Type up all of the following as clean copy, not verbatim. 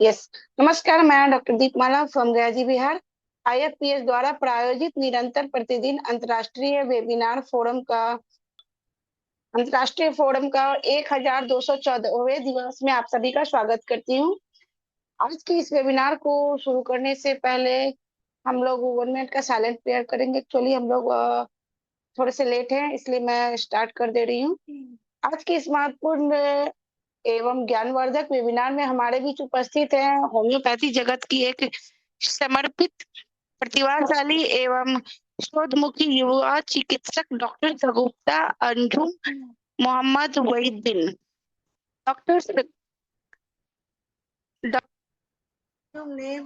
Yes. नमस्कार, मैं doctor Deepmala from गया जी, बिहार। आईएफपीएस द्वारा प्रायोजित निरंतर प्रतिदिन अंतर्राष्ट्रीय फोरम का 1214वें दिवस में आप सभी का स्वागत करती हूँ। आज के इस वेबिनार को शुरू करने से पहले हम लोग 1 मिनट का साइलेंट प्रेयर करेंगे। एक्चुअली हम लोग थोड़े से लेट हैं, इसलिए मैं स्टार्ट कर दे रही हूँ। आज के इस महत्वपूर्ण एवं ज्ञानवर्धक वेबिनार में हमारे बीच उपस्थित हैं होम्योपैथी जगत की एक समर्पित, प्रतिभाशाली एवं शोधमुखी युवा चिकित्सक डॉक्टर सगुप्ता अंजुम मोहम्मद वहीद्दीन। डॉक्टर ने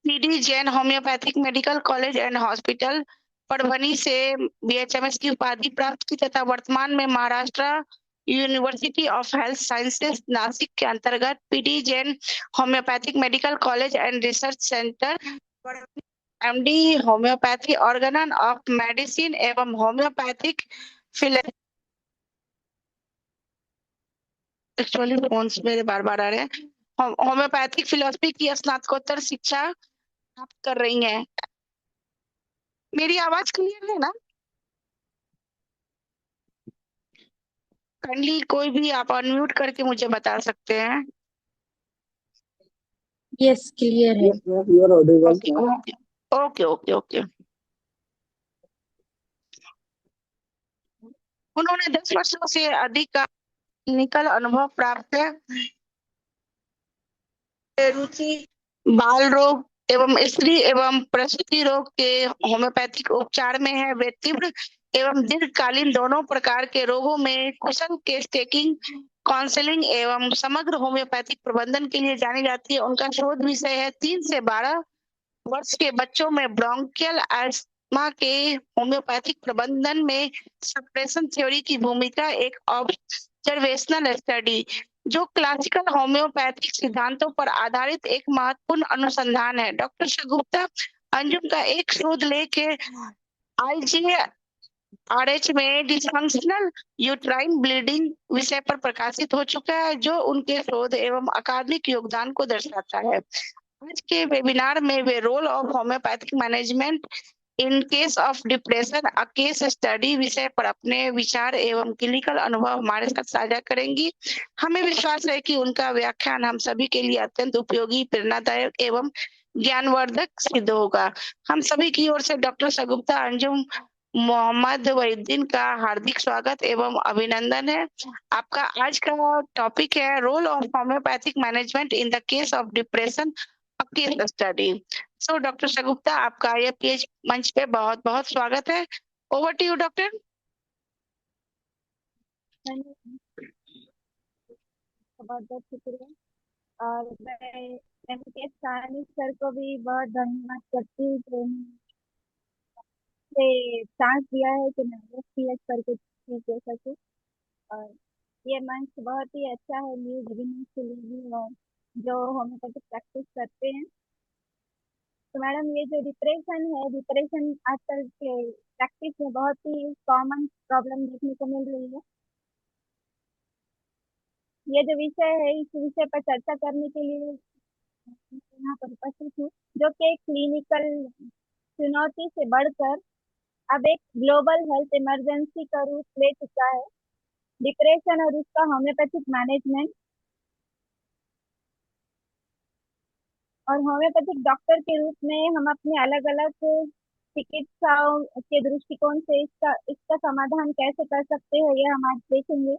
PD Jain homeopathic medical college and hospital Parbhani से बीएचएमएस की उपाधि प्राप्त की तथा वर्तमान में Maharashtra university of health sciences Nashik के अंतर्गत PD Jain homeopathic medical college and research centre MD homeopathy Organon of medicine एवं होम्योपैथिक एक्चुअली फोन्स मेरे बार बार आ रहे हैं। होम्योपैथिक फिलोसफी की स्नातकोत्तर शिक्षा प्राप्त कर रही हैं। मेरी आवाज क्लियर है ना? काइंडली कोई भी आप अनम्यूट करके मुझे बता सकते हैं। यस, क्लियर है। Okay okay okay okay okay. उन्होंने 10 वर्षों से अधिक का क्लिनिकल अनुभव प्राप्त है। रुचि बाल रोग एवं स्त्री एवं प्रसूति रोग के होम्योपैथिक उपचार में है। वे तीव्र एवं दीर्घकालीन दोनों प्रकार के रोगों में कुशल केस टेकिंग, काउंसलिंग एवं समग्र होम्योपैथिक प्रबंधन के लिए जानी जाती है। उनका शोध विषय है 3 से 12 वर्ष के बच्चों में ब्रोंकियल अस्थमा के होम्योपैथिक प्रबंधन में सप्रेशन थ्योरी की भूमिका, एक ऑब्जर्वेशनल स्टडी जो क्लासिकल होम्योपैथिक सिद्धांतों पर आधारित एक महत्वपूर्ण अनुसंधान है। डॉक्टर शगुप्ता अंजुम का एक शोध लेख है आईजीआरएच में डिसफंक्शनल यूट्राइन ब्लीडिंग विषय पर प्रकाशित हो चुका है, जो उनके शोध एवं अकादमिक योगदान को दर्शाता है। आज के वेबिनार में वे role of homeopathic management in case of depression a case study विषय पर अपने विचार एवं क्लिनिकल अनुभव हमारे साथ साझा करेंगी। हमें विश्वास है कि उनका व्याख्यान हम सभी के लिए अत्यंत उपयोगी, प्रेरणादायक एवं ज्ञानवर्धक सिद्ध होगा। हम सभी की ओर से डॉक्टर सगुप्ता अंजुम मोहम्मद वहीद्दीन का हार्दिक स्वागत एवं अभिनंदन है। आपका आज का टॉपिक है role of homeopathic management in the case of depression case study. So doctor Shagufta, आपका यह पेज मंच पे बहुत बहुत स्वागत है। Over to you doctor. बहुत बहुत शुक्रिया। और मैं मुकेश साहनी सर को भी बहुत धन्यवाद करती हूँ जो मुझे चांस दिया है कि मैं एसपीएस पर कुछ चीज दे सकूँ। और ये मंच बहुत ही अच्छा है न्यू बिगिनिंग के लिए भी, और जो होम्योपैथिक प्रैक्टिस करते हैं। तो मैडम, ये जो डिप्रेशन है, डिप्रेशन आजकल के प्रैक्टिस में बहुत ही कॉमन प्रॉब्लम देखने को मिल रही है। ये जो विषय है, इस विषय पर चर्चा करने के लिए यहाँ पर उपस्थित हूँ, जो कि एक क्लिनिकल चुनौती से बढ़कर अब एक ग्लोबल हेल्थ इमरजेंसी का रूप ले चुका है, डिप्रेशन और उसका होम्योपैथिक मैनेजमेंट। और होम्योपैथिक डॉक्टर के रूप में हम अपने अलग अलग चिकित्साओं के दृष्टिकोण से इसका इसका समाधान कैसे कर सकते हैं, ये हम आज देखेंगे।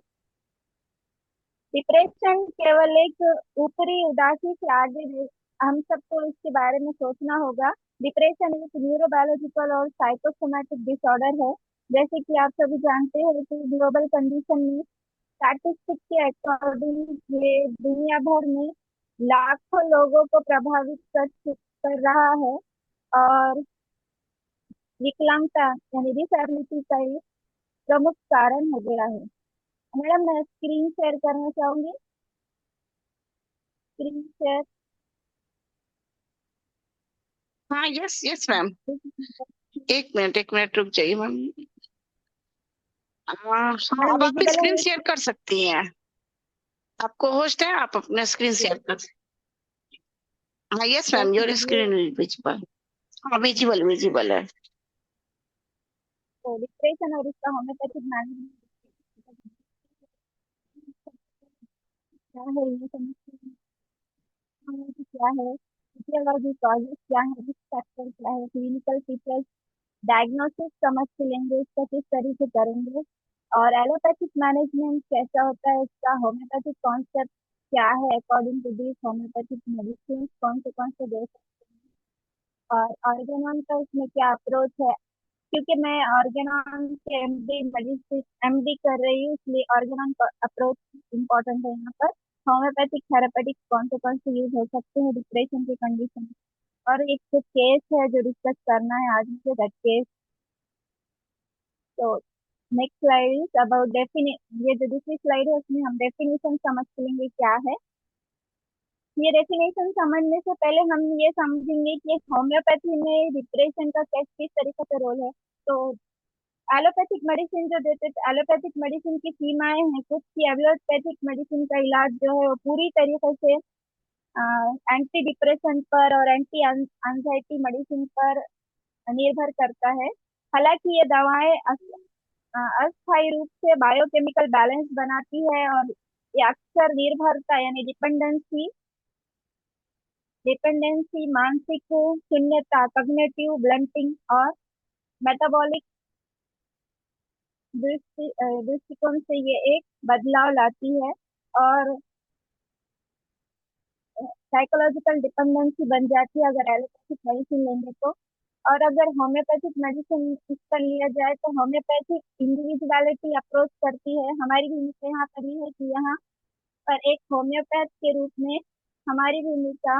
डिप्रेशन केवल एक ऊपरी उदासी से आगे हम सबको इसके बारे में सोचना होगा। डिप्रेशन एक न्यूरोबायोलॉजिकल और साइकोसोमैटिक डिसऑर्डर है। जैसे कि आप सभी जानते हैं कि ग्लोबल कंडीशन में स्टैटिस्टिक्स के अकॉर्डिंग ये दुनिया भर में लाखों लोगों को प्रभावित कर रहा है, और विकलांगता यानी डिसेबिलिटी का एक प्रमुख कारण हो गया है। मैडम, मैं स्क्रीन शेयर करना चाहूंगी। Screen share. हाँ, यस यस मैम। एक मिनट रुक जाइए मैम। हाँ, मैडम अब आप विजिबल स्क्रीन है? शेयर कर सकती हैं। आपको होस्ट है, आप अपना स्क्रीन शेयर कर। हाँ yes yes ma'am, your ma'am, ये स्क्रीन विजिबल। हाँ विजिबल विजिबल है। तो डिप्रेशन और इसका होम्योपैथिक मैनेजमेंट क्या है, ये समझते हैं कि क्या है, फिजियोलॉजी कॉजेज क्या है, रिस्क फैक्टर क्या है, क्लिनिकल फीचर्स, डायग्नोसिस समझ के लेंगे इसका किस तरीके से करेंगे, और एलोपैथिक मैनेजमेंट कैसा होता है इसका, होम्योपैथिक कॉन्सेप्ट क्या है according to this, homeopathic medicine कौन से दे सकते हैं, और ऑर्गेनॉन का इसमें क्या अप्रोच है, क्योंकि मैं ऑर्गेनॉन के एमडी मेडिसिन एमडी कर रही हूँ, इसलिए ऑर्गेनॉन का अप्रोच इम्पोर्टेंट है यहाँ पर। होम्योपैथिक थेरापेटिक कौन से यूज हो सकते हैं डिप्रेशन की कंडीशन, और एक तो केस है जो डिस्कस करना है आज मुझे, दैट केस। तो नेक्स्ट स्लाइड इज अबाउट डेफिने, ये जो दूसरी स्लाइड है उसमें हम डेफिनेशन समझ लेंगे क्या है। ये डेफिनेशन समझने से पहले हम ये समझेंगे कि होम्योपैथी में डिप्रेशन का किस तरीके से रोल है। तो एलोपैथिक मेडिसिन जो देते थे, एलोपैथिक मेडिसिन की सीमाएं हैं कुछ, कि एलोपैथिक मेडिसिन का इलाज जो है वो पूरी तरीके से एंटी डिप्रेशन पर और एंटी एंजाइटी मेडिसिन पर निर्भर करता है। हालांकि ये दवाएं अस्थायी रूप से बायोकेमिकल बैलेंस बनाती है, और ये अक्सर निर्भरता यानी डिपेंडेंसी डिपेंडेंसी मानसिक शून्यता, कॉग्निटिव ब्लंटिंग और मेटाबॉलिक दृष्टिकोण से ये एक बदलाव लाती है, और साइकोलॉजिकल डिपेंडेंसी बन जाती है अगर एलोपैथिक मेडिसिन लेंगे तो। और अगर होम्योपैथिक मेडिसिन इसका लिया जाए तो होम्योपैथिक इंडिविजुअलिटी अप्रोच करती है। हमारी भूमिका यहाँ पर ये है कि यहाँ पर एक होम्योपैथ के रूप में हमारी भूमिका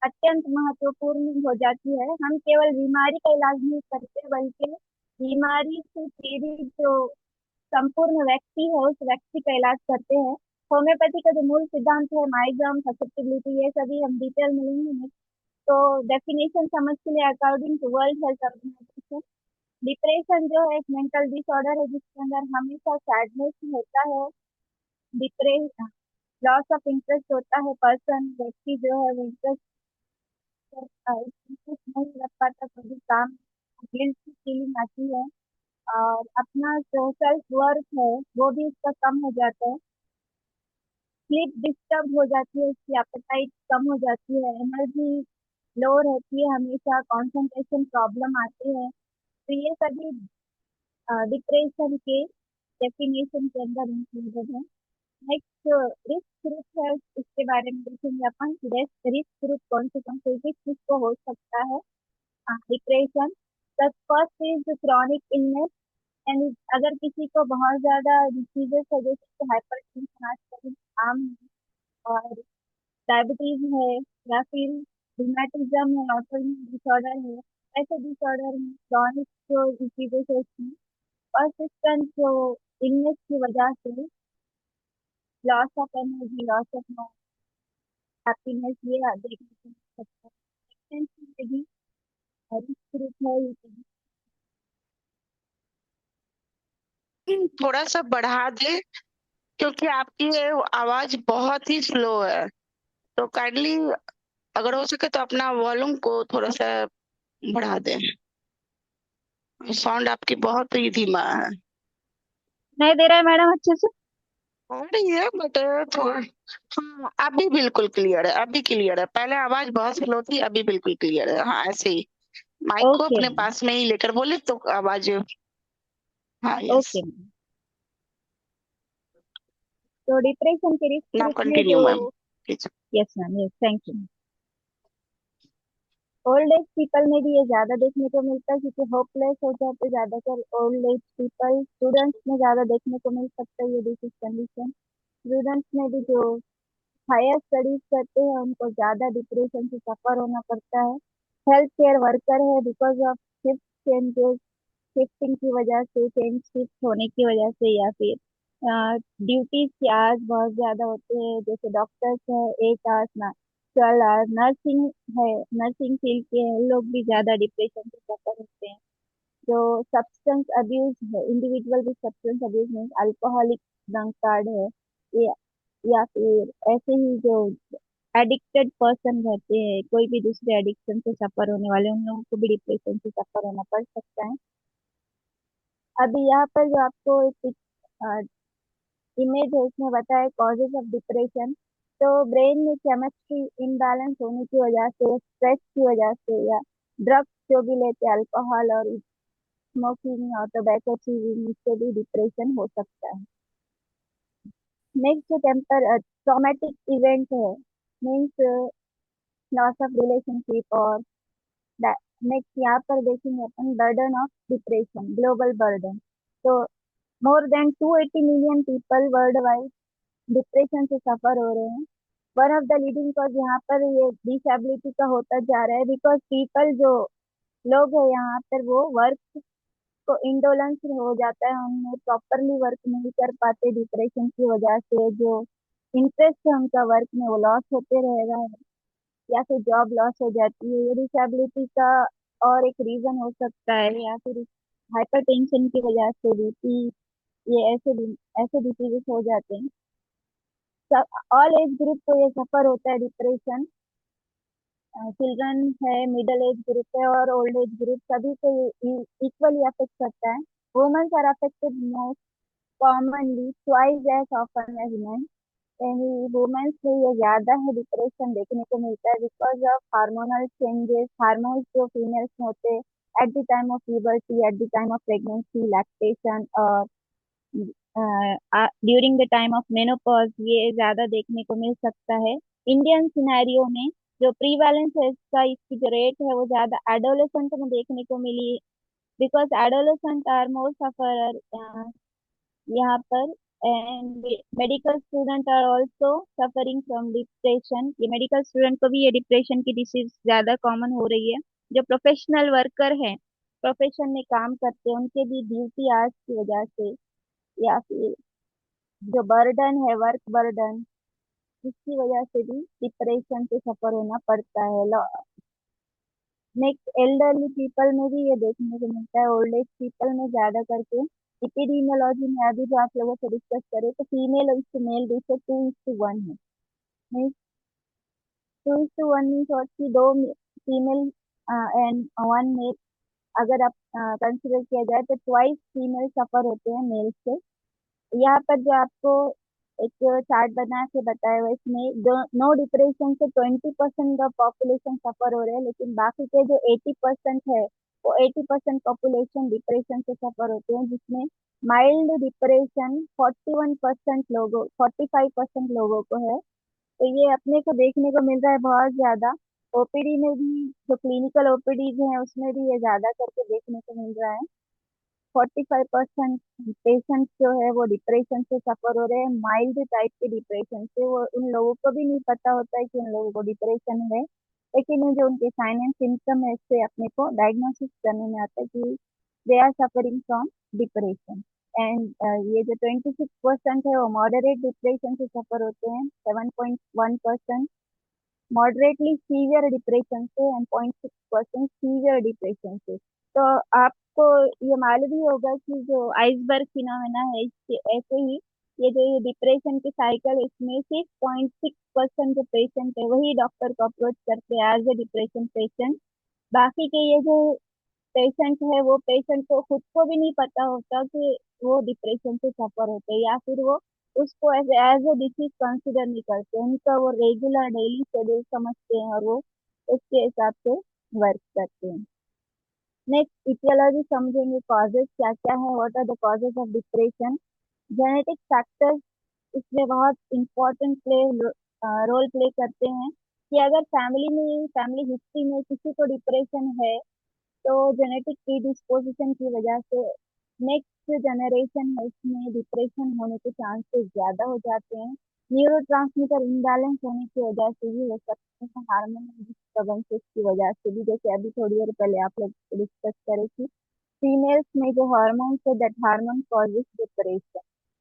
अत्यंत महत्वपूर्ण हो जाती है। हम केवल बीमारी का इलाज नहीं करते, बल्कि बीमारी से पीड़ित जो संपूर्ण व्यक्ति है उस व्यक्ति का इलाज करते हैं। होम्योपैथी का जो मूल सिद्धांत है, माइग्राम, ससेप्टिबिलिटी, ये सभी हम डिटेल में लेंगे। तो डेफिनेशन समझ के लिए, according to World Health Organization, depression जो है एक मेंटल डिसऑर्डर है जिसके अंदर हमेशा सैडनेस होता है, डिप्रेशन, लॉस ऑफ इंटरेस्ट होता है, पर्सन व्यक्ति जो है वो इंटरेस्ट नहीं लग पाता कभी काम, गिल्ट की फीलिंग आती है, और अपना जो सेल्फ वर्थ है वो भी उसका कम हो जाता है, स्लीप डिस्टर्ब हो जाती है, उसकी एपेटाइट कम हो जाती है, एनर्जी लो रहती है, हमेशा कंसंट्रेशन प्रॉब्लम आती है। तो ये सभी डिप्रेशन के डेफिनेशन के अंदर इंक्लूडेड है। नेक्स्ट रिस्क ग्रुप है, इसके बारे में देखेंगे अपन, रिस्क ग्रुप कौन से किसको हो सकता है depression. The first is chronic illness, and अगर किसी को बहुत ज्यादा डिसीजेस है जैसे हाइपरटेंशन आजकल आम है, और डायबिटीज है, या फिर रूमेटिज्म है, ऑटोइम्यून डिसऑर्डर है, ऐसे डिसऑर्डर में क्रॉनिक जो डिसीजेस है उसमें पर्सिस्टेंट जो इलनेस की वजह से loss of energy, loss of happiness, ये देखने को मिल सकता है। Tension में भी रिस्क ग्रुप है ये। थोड़ा सा बढ़ा दे, क्योंकि आपकी ये आवाज बहुत ही स्लो है। तो काइंडली अगर हो सके तो अपना वॉल्यूम को थोड़ा सा बढ़ा दें। साउंड आपकी बहुत ही धीमा है। नहीं दे रहा है मैडम अच्छे से। आ रही है बट थोड़ा। हाँ अभी बिल्कुल क्लियर है, अभी क्लियर है। पहले आवाज बहुत स्लो थी, अभी बिल्कुल क्लियर है। हाँ ऐसे ही माइक को ओके अपने मैम। पास में ही लेकर बोले तो आवाज। हाँ यस। Okay ma'am. तो डिप्रेशन के रिस्क नाउ ग्रुप में कंटिन्यू जो, ma'am please. Yes ma'am, yes, thank you. Old age people में भी ये ज्यादा देखने को मिलता है, क्योंकि होपलेस हो जाते ज्यादातर ओल्ड एज पीपल। स्टूडेंट्स में ज्यादा देखने को मिल सकता है ये डिसीज कंडीशन। स्टूडेंट्स में भी जो हायर स्टडीज करते हैं उनको ज्यादा डिप्रेशन से सफर होना पड़ता है। हेल्थ केयर वर्कर है, because of shift changes, shifting की वजह से, चेंज शिफ्ट होने की वजह से, या फिर ड्यूटीज के आवर्स बहुत ज्यादा होते हैं, जैसे डॉक्टर्स है 8 आवर्स ना 12 आवर्स, नर्सिंग है, नर्सिंग फील्ड के हैं, उन लोग भी ज्यादा डिप्रेशन से सफर होते हैं। जो सब्सटेंस अब्यूज है, इंडिविजुअल भी सब्सटेंस अब्यूज में अल्कोहलिक ड्रंक कार्ड है, ये या फिर ऐसे ही जो एडिक्टेड पर्सन रहते हैं, कोई भी दूसरे एडिक्शन से सफर होने वाले, उन लोगों को भी डिप्रेशन से सफर होना पड़ सकता है। अभी यहाँ पर जो आपको एक इमेज है इसमें बताया कॉजेज ऑफ डिप्रेशन। तो ब्रेन में केमिस्ट्री इम्बैलेंस होने की वजह से, स्ट्रेस की वजह से, या ड्रग्स जो भी लेते हैं, अल्कोहल और स्मोकिंग और टोबैको चीजिंग, इससे भी डिप्रेशन हो सकता है। नेक्स्ट जो टेम्पर ट्रॉमेटिक इवेंट है, मीन्स लॉस ऑफ रिलेशनशिप और नेक्स्ट यहाँ पर देखेंगे अपन burden of depression, global burden. तो more than 280 million people worldwide depression से सफर हो रहे हैं। One of the leading cause यहाँ पर ये डिसेबिलिटी का होता जा रहा है, बिकॉज पीपल जो लोग हैं यहाँ पर वो वर्क को इंडोलेंस हो जाता है, उनमें प्रॉपरली वर्क नहीं कर पाते डिप्रेशन की वजह से। जो इंटरेस्ट है उनका वर्क में वो लॉस होते रहेगा, या फिर जॉब लॉस हो जाती है, ये डिसेबिलिटी का और एक रीजन हो सकता है। या फिर हाइपरटेंशन की वजह से बीपी, ये ऐसे डिसीजेस हो जाते हैं। ऑल एज ग्रुप को ये सफर होता है डिप्रेशन, चिल्ड्रन है, मिडिल एज ग्रुप है और ओल्ड एज ग्रुप, सभी को इक्वली अफेक्ट करता है। Womens are affected most commonly twice as often as men. यानी वुमेन्स में ये ज्यादा है डिप्रेशन देखने को मिलता है, because of hormonal changes, hormones जो फीमेल्स में होते हैं at the time of puberty, at the time of pregnancy, lactation और during the time of menopause, ये ज्यादा देखने को मिल सकता है। इंडियन सिनेरियो में जो प्रीवैलेंस है इसका, इसकी जो रेट है वो ज्यादा एडोलेसेंट में देखने को मिली, because adolescent are more suffer यहाँ पर। And medical student are also suffering from depression, ये मेडिकल स्टूडेंट को भी ये डिप्रेशन की डिसीज ज्यादा कॉमन हो रही है। जो प्रोफेशनल वर्कर हैं, प्रोफेशन में काम करते हैं, उनके भी ड्यूटी आवर्स की वजह से, या फिर जो बर्डन है, वर्क बर्डन, इसकी वजह से भी डिप्रेशन से सफर होना पड़ता है। नेक्स्ट एल्डरली पीपल में भी ये देखने को मिलता है, ओल्ड एज पीपल में ज्यादा करके। एपिडीमियोलॉजी में अभी जो आप लोगों से डिस्कस करें तो फीमेल और मेल रेशियो 2:1 है। मीन्स 2:1 मीन्स और की दो फीमेल एंड वन मेल, अगर आप कंसिडर किया जाए तो ट्वाइस फीमेल सफर होते हैं मेल से। यहाँ पर जो आपको एक चार्ट बना के बताया हुआ है, इसमें नो डिप्रेशन से 20% ऑफ पॉपुलेशन सफर हो रहे हैं, लेकिन बाकी के जो 80% है, वो 80% पॉपुलेशन डिप्रेशन से सफर होते हैं, जिसमें माइल्ड डिप्रेशन 45% लोगों को है। तो ये अपने को देखने को मिल रहा है बहुत ज्यादा। ओपीडी में भी, जो क्लिनिकल ओपीडीज हैं उसमें भी ये ज्यादा करके देखने को मिल रहा है। 45% पेशेंट जो है वो डिप्रेशन से सफर हो रहे हैं, माइल्ड टाइप के डिप्रेशन से। वो उन लोगों को भी नहीं पता होता है कि उन लोगों को डिप्रेशन है, लेकिन ये जो उनके साइन एंड सिम्टम है इससे अपने को डायग्नोसिस करने में आता है कि they are suffering from depression. And ये जो 26% है वो मॉडरेट डिप्रेशन से सफर होते हैं, 7.1% मॉडरेटली सीवियर डिप्रेशन से एंड 0.6% सीवियर डिप्रेशन से। तो आपको ये मालूम ही होगा कि जो आइसबर्ग फिनोमेना है, इसके ऐसे ही ये डिप्रेशन के साइकिल, इसमें सिर्फ 0.6% जो पेशेंट है वही डॉक्टर को अप्रोच करते हैं एज ए डिप्रेशन पेशेंट। बाकी के ये जो पेशेंट है, वो पेशेंट को खुद को भी नहीं पता होता कि वो डिप्रेशन से सफर होते हैं, या फिर वो उसको एज ए डिसीज कंसिडर नहीं करते, उनका वो रेगुलर डेली शेड्यूल समझते हैं और वो उसके हिसाब से वर्क करते हैं। नेक्स्ट इटियोलॉजी समझेंगे, कॉजेज क्या क्या है, what are the causes of depression. Genetic factors इसमें बहुत इंपॉर्टेंट रोल प्ले करते हैं, कि अगर फैमिली हिस्ट्री में किसी को डिप्रेशन है, तो जेनेटिक प्रीडिस्पोजिशन की वजह से नेक्स्ट जनरेशन है इसमें डिप्रेशन होने के चांसेस ज्यादा हो जाते हैं। न्यूरोट्रांसमीटर इम्बैलेंस होने की वजह से भी हो सकते हैं, हार्मोनल डिस्टर्बेंसेस की वजह से भी, जैसे अभी थोड़ी देर पहले आप लोग डिस्कस करे कि फीमेल्स में जो हार्मोन्स है, that hormone causes depression.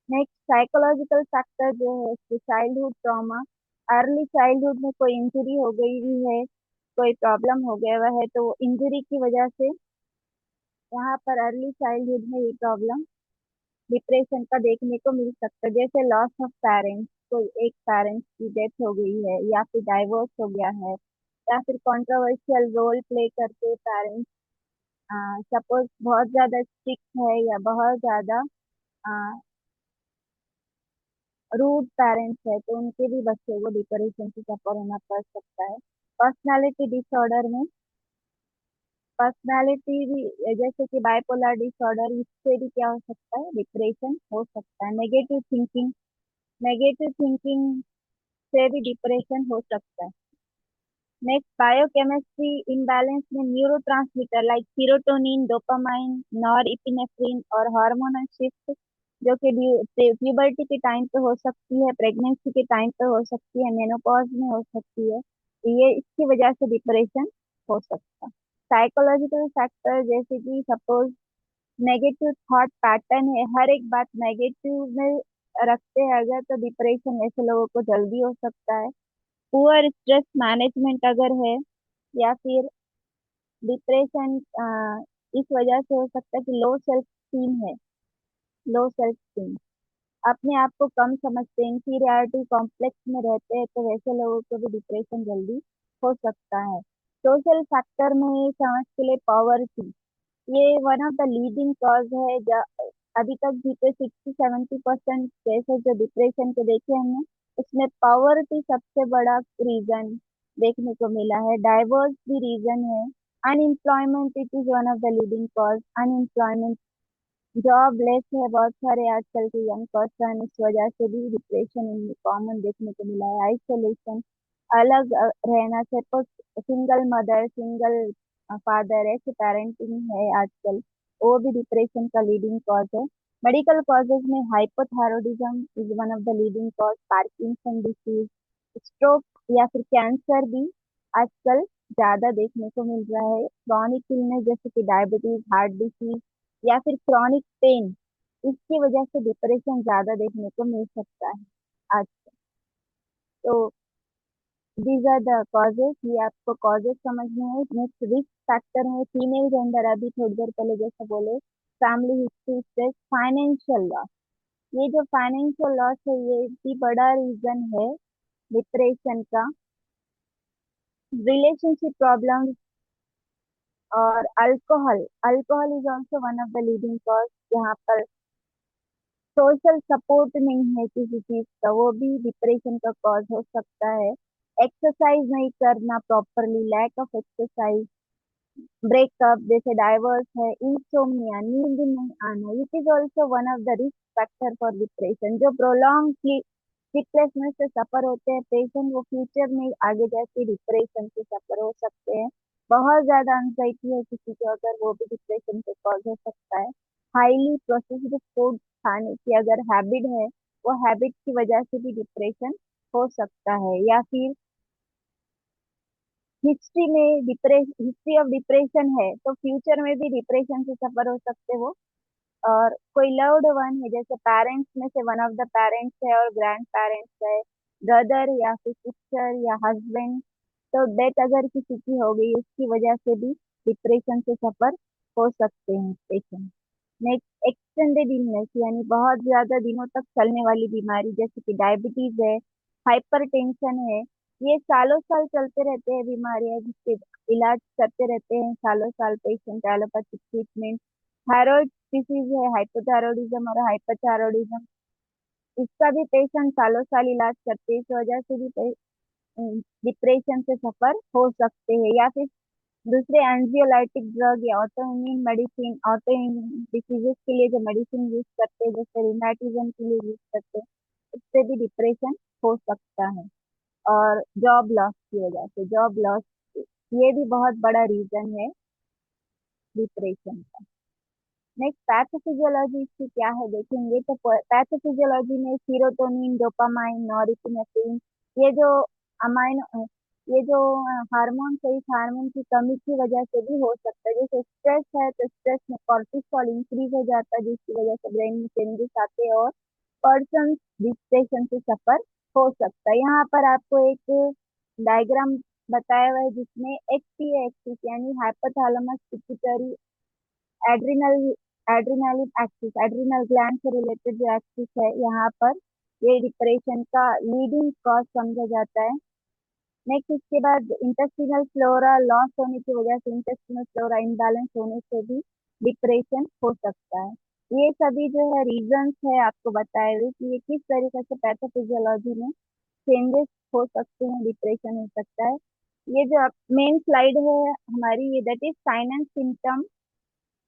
Next psychological factor जो है, चाइल्डहुड ट्रॉमा, अर्ली चाइल्डहुड में कोई इंजरी हो गई भी है, कोई प्रॉब्लम हो गया हुआ है, तो इंजरी की वजह से यहाँ पर अर्ली चाइल्डहुड में ये प्रॉब्लम डिप्रेशन का देखने को मिल सकता है, जैसे लॉस ऑफ पेरेंट्स। कोई एक पेरेंट्स की डेथ हो गई है या फिर डाइवोर्स हो गया है या फिर कंट्रोवर्शियल रोल प्ले करके पेरेंट्स, सपोज बहुत ज्यादा स्ट्रिक्ट है या बहुत ज्यादा रूड पेरेंट्स है, तो उनके भी बच्चे को डिप्रेशन से सफर होना पड़ सकता है। पर्सनालिटी डिसऑर्डर में पर्सनालिटी भी, जैसे कि बाइपोलर डिसऑर्डर, इससे भी क्या हो सकता है, डिप्रेशन हो सकता है। नेगेटिव थिंकिंग से भी डिप्रेशन हो सकता है। नेक्स्ट, बायोकेमिस्ट्री इम्बैलेंस में neurotransmitter like serotonin, dopamine, norepinephrine और हार्मोनल शिफ्ट, जो कि प्यूबर्टी के टाइम पे हो सकती है, प्रेगनेंसी के टाइम पे हो सकती है, मेनोपॉज में हो सकती है, तो ये इसकी वजह से डिप्रेशन हो सकता है। साइकोलॉजिकल फैक्टर, जैसे कि सपोज नेगेटिव थॉट पैटर्न है, हर एक बात नेगेटिव में रखते हैं अगर, तो डिप्रेशन ऐसे लोगों को जल्दी हो सकता है। पुअर स्ट्रेस मैनेजमेंट अगर है, या फिर डिप्रेशन इस वजह से हो सकता है कि लो सेल्फ स्टीम, अपने आप को कम समझते हैं, इंफीरियरिटी कॉम्प्लेक्स में रहते हैं, तो वैसे लोगों को भी डिप्रेशन जल्दी हो सकता है। सोशल फैक्टर में समझ के लिए पॉवर्टी, ये one of the leading cause है। अभी तक जीते 60-70% केसेस जो डिप्रेशन के देखे हमने, उसमें पॉवर्टी सबसे बड़ा रीजन देखने को मिला है। डाइवर्स भी रीजन है। Unemployment it is one of the leading cause. Unemployment, job less है बहुत सारे आजकल के यंग पर्सन, इस वजह से भी डिप्रेशन इनमें कॉमन देखने को मिला है। आइसोलेशन, अलग रहना, suppose single mother, single father, ऐसे पेरेंटिंग है आजकल, वो भी डिप्रेशन का लीडिंग कॉज है। मेडिकल कॉजेज में hypothyroidism is one of the leading cause. Parkinson disease, stroke या फिर कैंसर भी आजकल ज्यादा देखने को मिल रहा है। क्रॉनिक इलनेस जैसे कि डायबिटीज, हार्ट डिसीज या फिर क्रॉनिक पेन, इसकी वजह से डिप्रेशन ज्यादा देखने को मिल सकता है आज। तो दीज आर द कॉजेस, ये आपको कॉजेस समझने हैं। नेक्स्ट, रिस्क फैक्टर है फीमेल जेंडर, अभी थोड़ी देर पहले जैसा बोले, family history, stress, financial loss. ये जो फाइनेंशियल लॉस है, ये भी बड़ा रीजन है डिप्रेशन का। रिलेशनशिप प्रॉब्लम और alcohol, alcohol is also one of the leading cause. यहाँ पर सोशल सपोर्ट नहीं है किसी चीज का, वो भी डिप्रेशन का कॉज हो सकता है। एक्सरसाइज नहीं करना properly, lack of exercise, breakup जैसे डाइवर्स है, इंसोम्निया, नींद नहीं आना, it is also one of the risk factor for depression. जो प्रोलॉन्ग स्लीपलेसनेस से सफर होते हैं पेशेंट, वो फ्यूचर में आगे जाके डिप्रेशन से सफर हो सकते हैं। बहुत ज्यादा एंजाइटी है किसी को अगर, वो भी डिप्रेशन के कॉज हो सकता है। हाईली प्रोसेस्ड फूड खाने की अगर हैबिट है, वो हैबिट की वजह से भी डिप्रेशन हो सकता है। या फिर हिस्ट्री ऑफ डिप्रेशन है, तो फ्यूचर में भी डिप्रेशन से सफर हो सकते हो। और कोई लव्ड वन है, जैसे पेरेंट्स में से वन ऑफ द पेरेंट्स है और ग्रैंड पेरेंट्स है, ब्रदर या फिर सिस्टर या हस्बैंड, तो डेथ अगर किसी की हो गई, उसकी वजह से भी डिप्रेशन से सफर हो सकते हैं पेशेंट। नेक्स्ट, एक्सटेंडेड इलनेस, यानी बहुत ज्यादा दिनों तक चलने वाली बीमारी, जैसे कि डायबिटीज है, हाइपरटेंशन है, ये सालों साल चलते रहते हैं बीमारियां, जिसके इलाज करते रहते हैं सालों साल patient, allopathic treatment. Thyroid disease है, हाइपोथायरॉयडिज्म और हाइपरथायरॉयडिज्म, इसका भी पेशेंट सालों साल इलाज करते हैं, इस वजह से भी डिप्रेशन से सफर हो सकते हैं। या फिर दूसरे एंजियोलाइटिक ड्रग या ऑटो इम्यून डिसीजेस के लिए जो मेडिसिन यूज करते हैं, जैसे रिमेटिज्म के लिए यूज करते हैं, उससे भी डिप्रेशन हो सकता है। और जॉब लॉस की वजह से, जॉब लॉस ये भी बहुत बड़ा रीजन है डिप्रेशन का। नेक्स्ट, पैथोफिजियोलॉजी इसकी क्या है देखेंगे, तो पैथोफिजियोलॉजी में सीरोटोनिन, डोपामाइन, नॉरएपिनेफ्रिन, ये जो अमाइनो ये जो हार्मोन है, इस हार्मोन की कमी की वजह से भी हो सकता है। जैसे स्ट्रेस है, तो स्ट्रेस में कॉर्टिसोल इंक्रीज हो जाता है, जिसकी वजह से ब्रेन में चेंजेस आते हैं और पर्सन डिप्रेशन से सफर हो सकता है। यहाँ पर आपको एक डायग्राम बताया हुआ है जिसमें HPA एक्सिस यानी hypothalamus pituitary adrenal adrenaline axis, adrenal gland से रिलेटेड जो एक्सिस है यहाँ पर, ये डिप्रेशन का लीडिंग कॉज समझा जाता है। नेक्स्ट इसके बाद इंटेस्टिनल फ्लोरा लॉस होने की वजह से, इंटेस्टिनल फ्लोरा इम्बैलेंस होने से भी डिप्रेशन हो सकता है। ये सभी जो है रीजंस है आपको बताए हुए कि ये किस तरीके से पैथोफिजियोलॉजी में चेंजेस हो सकते हैं, डिप्रेशन हो सकता है। ये जो मेन स्लाइड है हमारी, ये that is sign and symptom,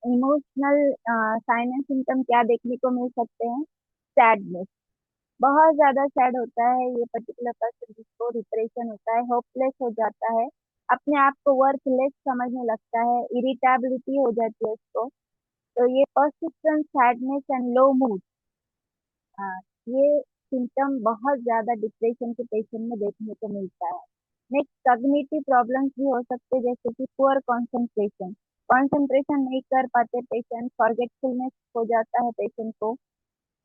emotional sign and symptom क्या देखने को मिल सकते हैं। सैडनेस, बहुत ज्यादा सैड होता है ये पर्टिकुलर पर्सन जिसको डिप्रेशन होता है, होपलेस हो जाता है, अपने आप को वर्थलेस समझने लगता है, इरिटेबिलिटी हो जाती है उसको। तो ये persistent sadness and low mood, ये सिम्टम बहुत ज्यादा डिप्रेशन के पेशेंट में देखने को मिलता है। नेक्स्ट कॉग्निटिव प्रॉब्लम्स भी हो सकते हैं, जैसे कि पुअर कंसंट्रेशन, कंसंट्रेशन नहीं कर पाते पेशेंट, फॉरगेटफुलनेस हो जाता है पेशेंट को,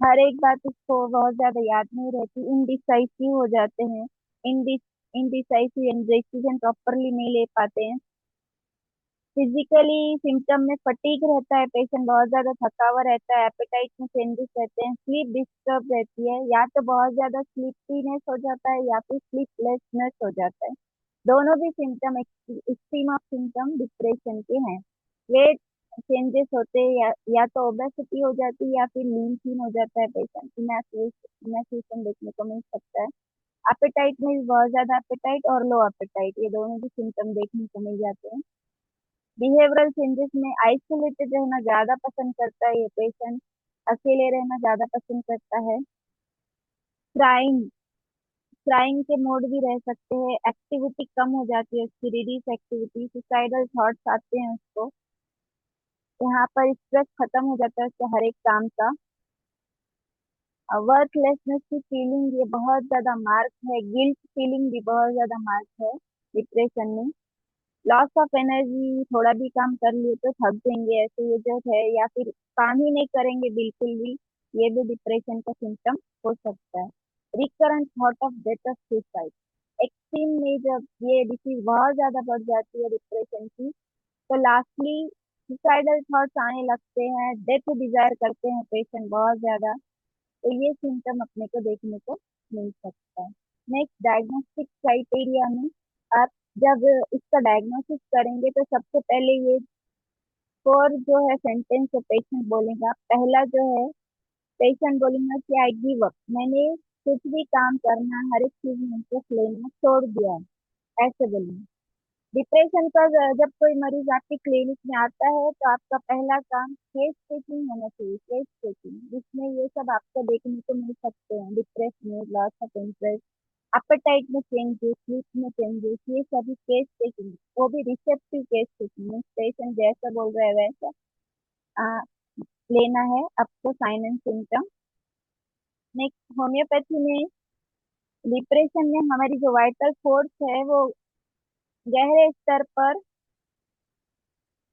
हर एक बात उसको बहुत ज्यादा याद नहीं रहती, इनडिसाइसिव हो जाते हैं, इनडिसाइसिव एंड डिसीजन प्रॉपरली नहीं ले पाते हैं। फिजिकली सिम्टम में फटीग रहता है पेशेंट, बहुत ज्यादा थका हुआ रहता है, एपेटाइट में चेंजेस रहते हैं, स्लीप डिस्टर्ब रहती है, या तो बहुत ज्यादा स्लीपीनेस हो जाता है या फिर स्लीपलेसनेस हो जाता है। दोनों भी symptom extreme of symptom depression के हैं। वेट चेंजेस होते हैं, या तो ओबेसिटी हो जाती है या फिर लीन थीन हो जाता है पेशेंट, इमैसिएशन देखने को मिल सकता है। एपेटाइट में भी बहुत ज्यादा एपेटाइट और लो एपेटाइट, ये दोनों भी सिम्टम देखने को मिल जाते हैं। बिहेवियरल चेंजेस में आइसोलेटेड रहना ज्यादा पसंद करता है ये पेशेंट, अकेले रहना ज्यादा पसंद करता है। क्राइम, क्राइम के मोड भी रह सकते हैं, एक्टिविटी कम हो जाती है उसकी, रिड्यूस एक्टिविटी, सुसाइडल थॉट्स आते हैं उसको, यहाँ पर स्ट्रेस खत्म हो जाता है उसके हर एक काम का। वर्थलेसनेस की फीलिंग ये बहुत ज्यादा मार्क है, गिल्ट फीलिंग भी बहुत ज्यादा मार्क है डिप्रेशन में। लॉस ऑफ एनर्जी, थोड़ा भी काम कर लिए तो थक जाएंगे ऐसे ये जो है, या फिर काम ही नहीं करेंगे बिल्कुल भी, ये भी डिप्रेशन का सिम्टम हो सकता है। Recurrent thought of death of suicide, extreme में जब ये डिसीज बहुत ज्यादा बढ़ जाती है डिप्रेशन की, तो लास्टली सुसाइडल थॉट्स आने लगते हैं, डेथ डिजायर करते हैं पेशेंट बहुत ज्यादा। तो ये सिम्टम अपने को देखने को मिल सकता है। नेक्स्ट डायग्नोस्टिक क्राइटेरिया में, आप जब इसका डायग्नोसिस करेंगे तो सबसे पहले ये फोर जो है सेंटेंस है पेशेंट बोलेगा। पहला जो है पेशेंट बोलेगा कि आई गिव अप, मैंने कुछ भी काम करना, हर एक चीज में इंटरेस्ट लेना छोड़ दिया है, ऐसे बोलेंगे। डिप्रेशन का जब कोई मरीज आपके क्लिनिक में आता है तो आपका पहला काम केस टेकिंग होना चाहिए, केस टेकिंग, जिसमें ये सब आपको देखने को मिल सकते हैं, डिप्रेस में लॉस ऑफ इंटरेस्ट, एपेटाइट में चेंजेस, स्लीप में चेंजेस, ये सभी केस टेकिंग, वो भी रिसेप्टिव केस टेकिंग, पेशेंट जैसा बोल रहा है वैसा आ, लेना है आपको sign and symptom. Next homeopathy में डिप्रेशन में हमारी जो वाइटल फोर्स है वो गहरे स्तर पर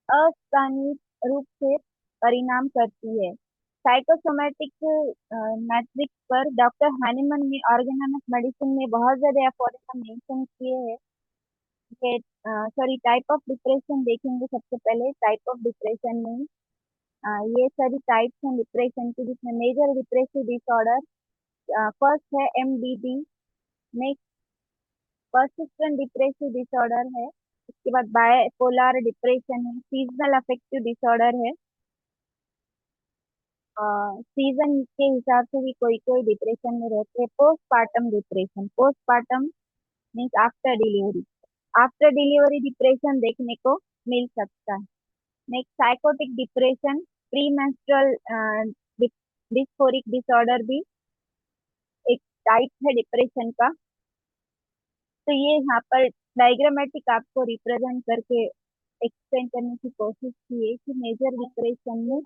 अस्थानिक रूप से परिणाम करती है। साइकोसोमैटिक मैट्रिक्स पर डॉक्टर हैनीमन ने ऑर्गेनोमिक मेडिसिन में बहुत ज्यादा अफोर्डेबल मेंशन किए हैं कि सॉरी टाइप ऑफ डिप्रेशन देखेंगे सबसे पहले। टाइप ऑफ डिप्रेशन में ये सारी टाइप्स हैं डिप्रेशन की, जिसमें मेजर डिप्रेसिव डिसऑर्डर फर्स्ट है MDD, next persistent depressive disorder है, उसके बाद बायपोलर डिप्रेशन है, सीजनल अफेक्टिव डिसऑर्डर है, सीजन के हिसाब से भी कोई कोई डिप्रेशन में रहते हैं। Postpartum depression, postpartum means after delivery, after delivery depression देखने को मिल सकता है। Next psychotic depression, pre menstrual dysphoric disorder भी एक टाइप है डिप्रेशन का। तो ये यहाँ पर डायग्रामेटिक आपको रिप्रेजेंट करके एक्सप्लेन करने की कोशिश की है कि मेजर डिप्रेशन में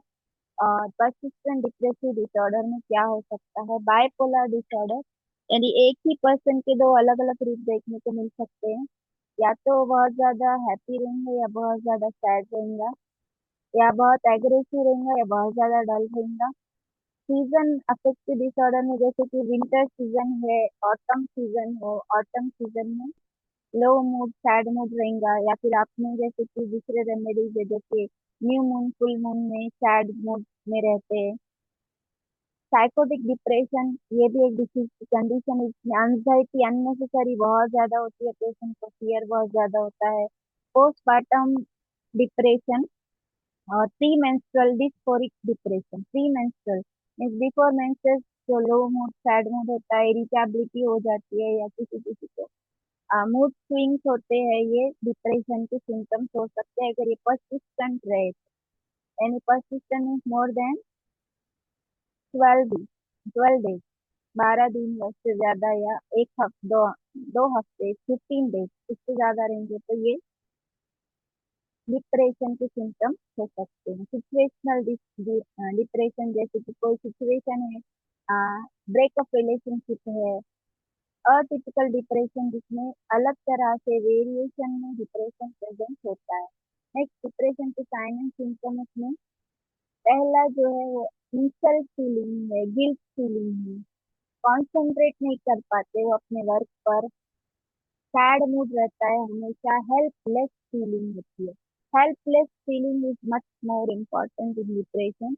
और पर्सिस्टेंट डिप्रेसिव डिसऑर्डर में क्या हो सकता है। बायपोलर डिसऑर्डर यानी एक ही पर्सन के दो अलग अलग रूप देखने को मिल सकते हैं, या तो बहुत ज्यादा हैप्पी रहेंगे या बहुत ज्यादा सैड रहेंगे, या बहुत एग्रेसिव रहेंगे या बहुत ज्यादा डल रहेंगे। सीजन अफेक्टिव डिसऑर्डर में जैसे कि विंटर सीजन है, ऑटम सीजन हो, ऑटम सीजन में लो मूड सैड मूड रहेगा, या फिर आपने जैसे कि दूसरे रेमेडीज है जैसे न्यू मून फुल मून में सैड मूड में रहते हैं। साइकोटिक डिप्रेशन, ये भी एक डिसीज की कंडीशन है इसमें एंजाइटी अननेसेसरी बहुत ज्यादा होती है, पेशेंट को फियर बहुत ज्यादा होता है। पोस्टमार्टम डिप्रेशन और pre menstrual dysphoric depression. Pre menstrual means before menses जो लो मूड सैड मूड होता है, इरिटेबिलिटी हो जाती है, या किसी किसी को मूड स्विंग्स होते हैं, ये डिप्रेशन के सिम्टम्स हो सकते हैं अगर ये पर्सिस्टेंट रहे। यानी persistent means more than 12 days, 12 दिन या उससे ज्यादा, या एक हफ्ते, 2 हफ्ते, 15 डेज, इससे ज्यादा रहेंगे तो ये डिप्रेशन के सिम्टम्स हो सकते हैं। सिचुएशनल डिप्रेशन, जैसे कि कोई सिचुएशन है, ब्रेकअप रिलेशनशिप है। अटिपिकल डिप्रेशन, जिसमें अलग तरह से वेरिएशन में डिप्रेशन प्रेजेंट होता है। नेक्स्ट, डिप्रेशन के साइन एंड सिम्टम्स में पहला जो है वो इंसल्ट फीलिंग है, गिल्ट फीलिंग है, कॉन्सेंट्रेट नहीं कर पाते वो अपने वर्क पर, सैड मूड रहता है हमेशा, हेल्पलेस फीलिंग होती है। Helpless feeling is much more important in depression,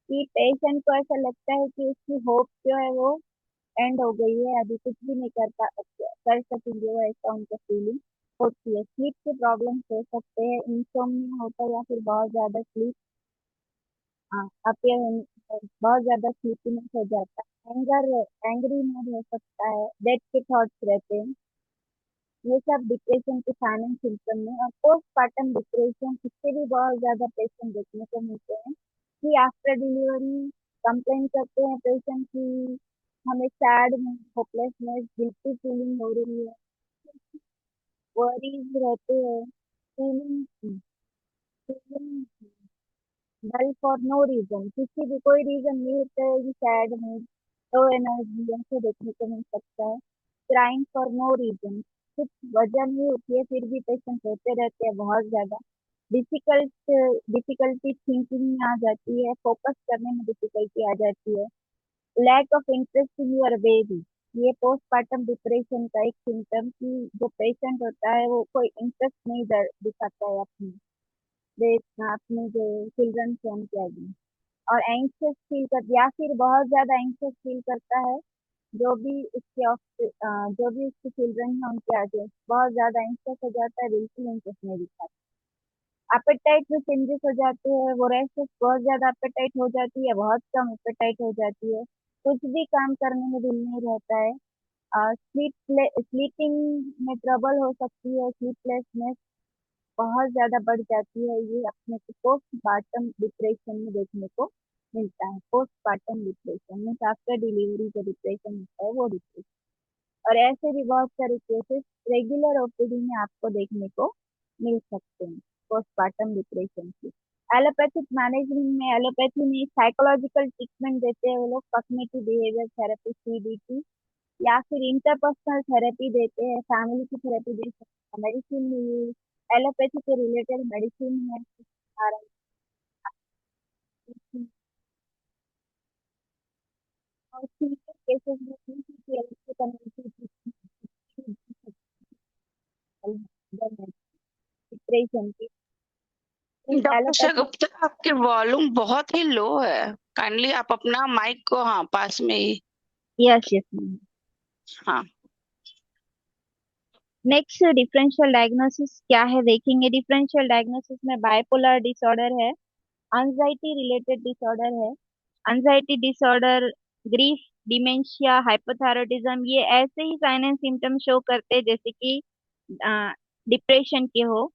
कि पेशेंट को ऐसा लगता है कि उसकी होप जो है वो एंड हो गई है, अभी कुछ भी नहीं कर सकेंगे वो, ऐसा उनका फीलिंग होती है। स्लीप के प्रॉब्लम्स हो सकते हैं, इंसोम्निया होता है, या फिर बहुत ज्यादा स्लीप अपियर, बहुत ज्यादा स्लीपीनेस हो जाता है। एंग्री मूड हो सकता है, डेथ के थॉट्स रहते हैं। ये सब डिप्रेशन के साइलेंट सिम्टम है। और पोस्टमार्टम डिप्रेशन, इससे भी बहुत ज्यादा पेशेंट देखने को मिलते हैं कि आफ्टर डिलीवरी कंप्लेन करते हैं पेशेंट की हमें सैड, होपलेसनेस, गिल्टी फीलिंग हो रही है, वरीज रहते हैं, feeling feeling dull for no reason, किसी भी कोई रीजन नहीं होता है कि सैड मूड, लो एनर्जी, ऐसे देखने को मिल सकता है। क्राइंग फॉर नो रीजन, कुछ वजह नहीं होती है फिर भी पेशेंट रोते रहते हैं बहुत ज्यादा। डिफिकल्ट डिफिकल्टी थिंकिंग में आ जाती है, फोकस करने में डिफिकल्टी आ जाती है। Lack of interest in your baby, ये पोस्टमार्टम डिप्रेशन का एक सिम्टम, कि जो पेशेंट होता है वो कोई इंटरेस्ट नहीं दिखाता है अपनी अपने जो चिल्ड्रन से उनके आगे, और एंक्शस फील कर, या फिर बहुत ज्यादा एंक्शस फील करता है, जो भी जो भी उसके चिल्ड्रन है उनके आगे बहुत ज्यादा एंक्शस हो जाता है, बिल्कुल इंटरेस्ट नहीं दिखाता। अपेटाइट में चेंजेस हो जाते हैं, वो रेशेस, बहुत ज्यादा अपेटाइट हो जाती है, बहुत कम अपेटाइट हो जाती है, कुछ भी काम करने में दिल नहीं रहता है। स्लीपिंग में ट्रबल हो सकती है, स्लीपलेसनेस बहुत ज्यादा बढ़ जाती है, ये अपने को पोस्टमार्टम डिप्रेशन में देखने को मिलता है। Postmortem depression means after delivery जो डिप्रेशन होता है वो डिप्रेशन। और ऐसे भी बहुत सारे केसेस रेगुलर ओपीडी में आपको देखने को मिल सकते हैं पोस्टमार्टम डिप्रेशन की। एलोपैथिक मैनेजमेंट में, एलोपैथी में साइकोलॉजिकल ट्रीटमेंट देते हैं वो लोग, कॉग्निटिव बिहेवियर थेरेपी, सीबीटी, या फिर इंटरपर्सनल थेरेपी देते हैं, फैमिली की थेरेपी दे सकते हैं, मेडिसिन में एलोपैथी के रिलेटेड मेडिसिन है, और सीवियर केसेस में पीसीपीएल कम्युनिटी डिप्रेशन की डॉक्टर एलोपैथी। शगुप्ता, आपके वॉल्यूम बहुत ही लो है। काइंडली आप अपना माइक को, हाँ, पास में ही। Yes yes. हाँ। नेक्स्ट, डिफरेंशियल डायग्नोसिस क्या है देखेंगे। डिफरेंशियल डायग्नोसिस में बाइपोलर डिसऑर्डर है, एंजाइटी रिलेटेड डिसऑर्डर है, anxiety disorder, grief, dementia, hypothyroidism, ये ऐसे ही साइन एंड सिम्टम शो करते हैं जैसे कि डिप्रेशन के हो।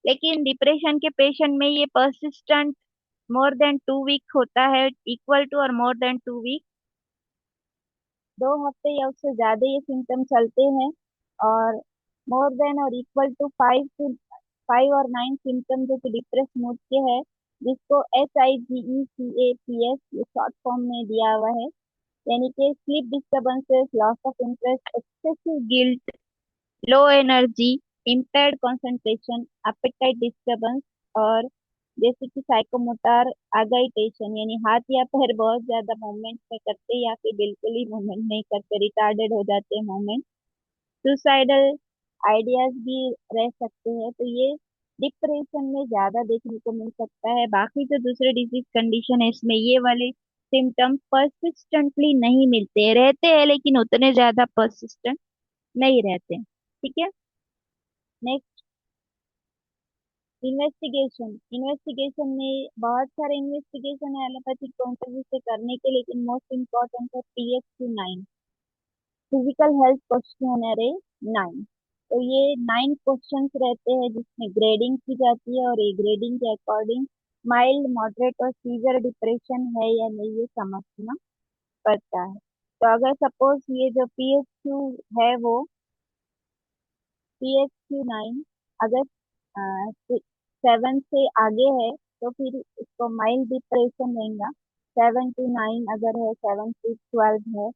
लेकिन डिप्रेशन के पेशेंट में ये परसिस्टेंट मोर देन 2 वीक होता है, इक्वल टू और मोर देन 2 वीक, 2 हफ्ते या उससे ज्यादा ये सिम्टम चलते हैं। और मोर देन और इक्वल टू 5 और 9 सिम्टम जो कि डिप्रेस मूड के हैं, जिसको SIGECAPS ये शॉर्ट फॉर्म में दिया हुआ है। यानी कि sleep disturbances, loss of interest, excessive guilt, low energy, impaired concentration, appetite disturbance, और जैसे कि साइकोमोटर अगाइटेशन, यानी हाथ या पैर बहुत ज्यादा मूवमेंट में करते या फिर बिल्कुल ही मूवमेंट नहीं करते, रिटार्डेड हो जाते हैं मूवमेंट। सुसाइडल आइडियाज भी रह सकते हैं। तो ये डिप्रेशन में ज्यादा देखने को मिल सकता है। बाकी जो दूसरे डिजीज कंडीशन है इसमें ये वाले सिम्टम्स परसिस्टेंटली नहीं मिलते, रहते हैं लेकिन उतने ज्यादा परसिस्टेंट नहीं रहते। ठीक है। Next, investigation. इन्वेस्टिगेशन में बहुत सारे इन्वेस्टिगेशन है एलोपैथिक पॉइंट ऑफ व्यू से करने के, लेकिन मोस्ट इम्पोर्टेंट है PHQ-9, फिजिकल हेल्थ क्वेश्चनरे 9। तो ये 9 क्वेश्चंस रहते हैं जिसमें ग्रेडिंग की जाती है, और ये ग्रेडिंग के अकॉर्डिंग माइल्ड, मॉडरेट और सीवियर डिप्रेशन है या नहीं ये समझना पड़ता है। तो अगर सपोज ये जो PHQ है वो PHQ-9 अगर 7 से आगे है तो फिर इसको माइल्ड डिप्रेशन रहेगा। 7 to 9 अगर है, 7 to 12 है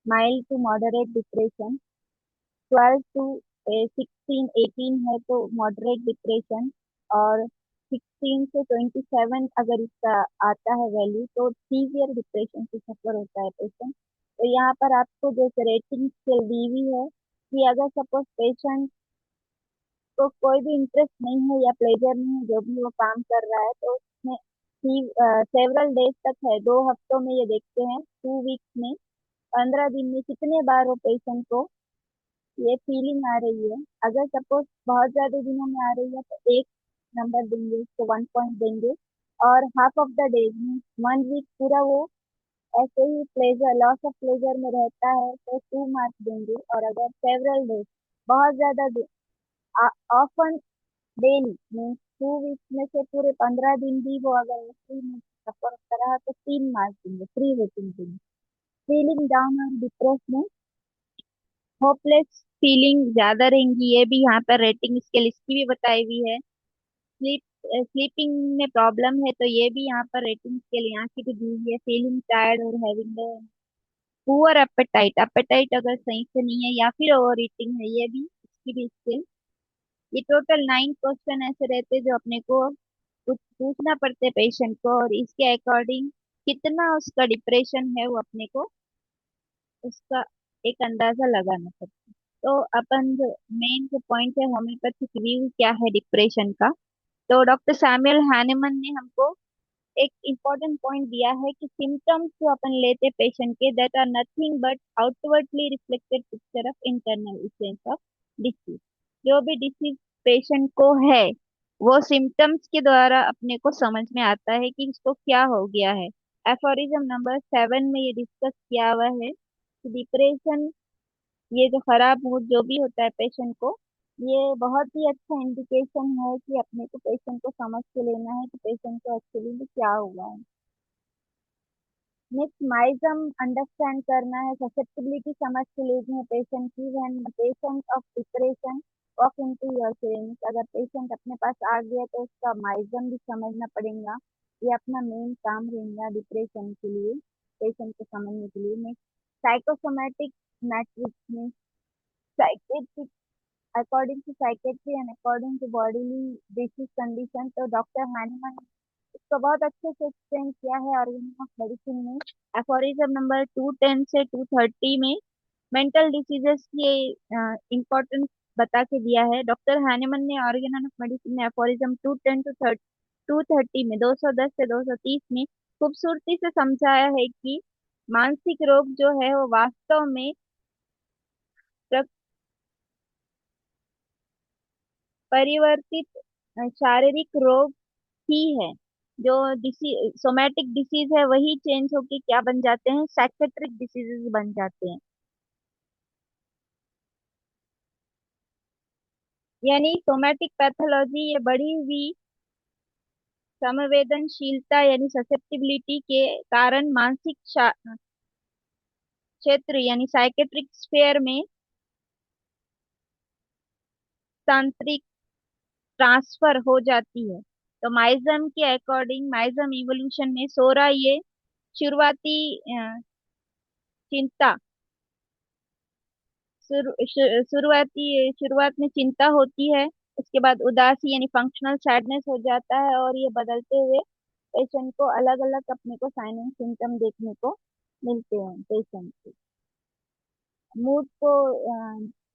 mild to moderate depression. 12 to 16 18 है तो मॉडरेट डिप्रेशन। और 16 से 27 अगर इसका आता है वैल्यू तो सीवियर डिप्रेशन से सफर होता है पेशेंट। तो यहाँ पर आपको जैसे रेटिंग स्केल दी हुई है कि अगर सपोज पेशेंट को कोई भी इंटरेस्ट नहीं है या प्लेजर नहीं है जो भी वो काम कर रहा है, तो उसमें सेवरल डेज तक है, 2 हफ्तों में ये देखते हैं, 2 वीक्स में, 15 दिन में कितने बार वो पेशेंट को ये फीलिंग आ रही है। अगर सपोज बहुत ज्यादा दिनों में आ रही है तो 1 नंबर देंगे, उसको 1 पॉइंट देंगे। और हाफ ऑफ द डेज में, 1 वीक पूरा वो ऐसे ही प्लेजर, लॉस ऑफ प्लेजर में रहता है तो 2 मार्क्स देंगे। और अगर सेवरल डेज, बहुत ज्यादा ऑफन डेली मीन्स 2 वीक्स में से पूरे 15 दिन भी वो अगर उसी में सफर कर रहा है तो 3 मार्क्स देंगे, 3 रेटिंग देंगे। फीलिंग डाउन और डिप्रेस में होपलेस फीलिंग ज्यादा रहेंगी, ये भी यहाँ पर रेटिंग स्केल इसकी भी बताई हुई है। स्लीप स्लीपिंग में प्रॉब्लम है तो ये भी यहाँ पर रेटिंग स्केल यहाँ की भी दी हुई है। फीलिंग टायर्ड और हैविंग पुअर एपेटाइट, एपेटाइट अगर सही से नहीं है या फिर ओवर ईटिंग है, ये भी इसकी भी स्केल। ये टोटल 9 क्वेश्चन ऐसे रहते हैं जो अपने को कुछ पूछना पड़ते पेशेंट को, और इसके अकॉर्डिंग कितना उसका डिप्रेशन है वो अपने को उसका एक अंदाजा लगाना पड़ता है। तो अपन जो मेन जो पॉइंट है होम्योपैथिक व्यू क्या है डिप्रेशन का, तो डॉक्टर सैमुअल हैनेमन ने हमको एक इम्पोर्टेंट पॉइंट दिया है कि सिम्टम्स जो अपन लेते पेशेंट के, that are nothing but outwardly reflected picture of internal essence of disease. जो भी डिसीज पेशेंट को है वो सिम्टम्स के द्वारा अपने को समझ में आता है कि इसको क्या हो गया है। एफोरिज्म नंबर 7 में ये डिस्कस किया हुआ है कि डिप्रेशन, ये जो खराब मूड जो भी होता है पेशेंट को, ये बहुत ही अच्छा इंडिकेशन है कि अपने को पेशेंट को समझ के लेना है कि पेशेंट को एक्चुअली में क्या हुआ है। नेक्स्ट, माइजम अंडरस्टैंड करना है, ससेप्टिबिलिटी समझ के लेनी है पेशेंट की। When patient of depression walk into your clinic, अगर पेशेंट अपने पास आ गया तो उसका माइजम भी समझना पड़ेगा। ये अपना मेन काम रहेगा डिप्रेशन के लिए, पेशेंट को समझने के लिए। नेक्स्ट, साइकोसोमेटिक मैट्रिक्स में psychiatric, according to psychiatry and according to bodily disease condition. तो डॉक्टर हैनीमैन इसको बहुत अच्छे से एक्सप्लेन किया है ऑर्गेनिक ऑफ मेडिसिन में। एफोरिज्म नंबर 210 से 230 में मेंटल डिसीजेस की इम्पोर्टेंस बता के दिया है। डॉक्टर हैनीमन ने ऑर्गेनिक ऑफ मेडिसिन में एफोरिज्म 230 में 210 से 230 में खूबसूरती से समझाया है कि मानसिक रोग जो है वो वास्तव में परिवर्तित शारीरिक रोग ही है। जो सोमैटिक डिसीज है वही चेंज होके क्या बन जाते हैं, साइकेट्रिक डिसीजेस बन जाते हैं। यानी सोमैटिक पैथोलॉजी ये बढ़ी हुई संवेदनशीलता यानी ससेप्टिबिलिटी के कारण मानसिक क्षेत्र यानी साइकेट्रिक स्फेयर में तांत्रिक ट्रांसफर हो जाती है। तो माइजम के अकॉर्डिंग, माइजम इवोल्यूशन में सोरा ये शुरुआती चिंता, शुरुआत में चिंता होती है, उसके बाद उदासी यानी फंक्शनल सैडनेस हो जाता है, और ये बदलते हुए पेशेंट को अलग अलग अपने को साइन एंड सिम्टम देखने को मिलते हैं पेशेंट के। मूड को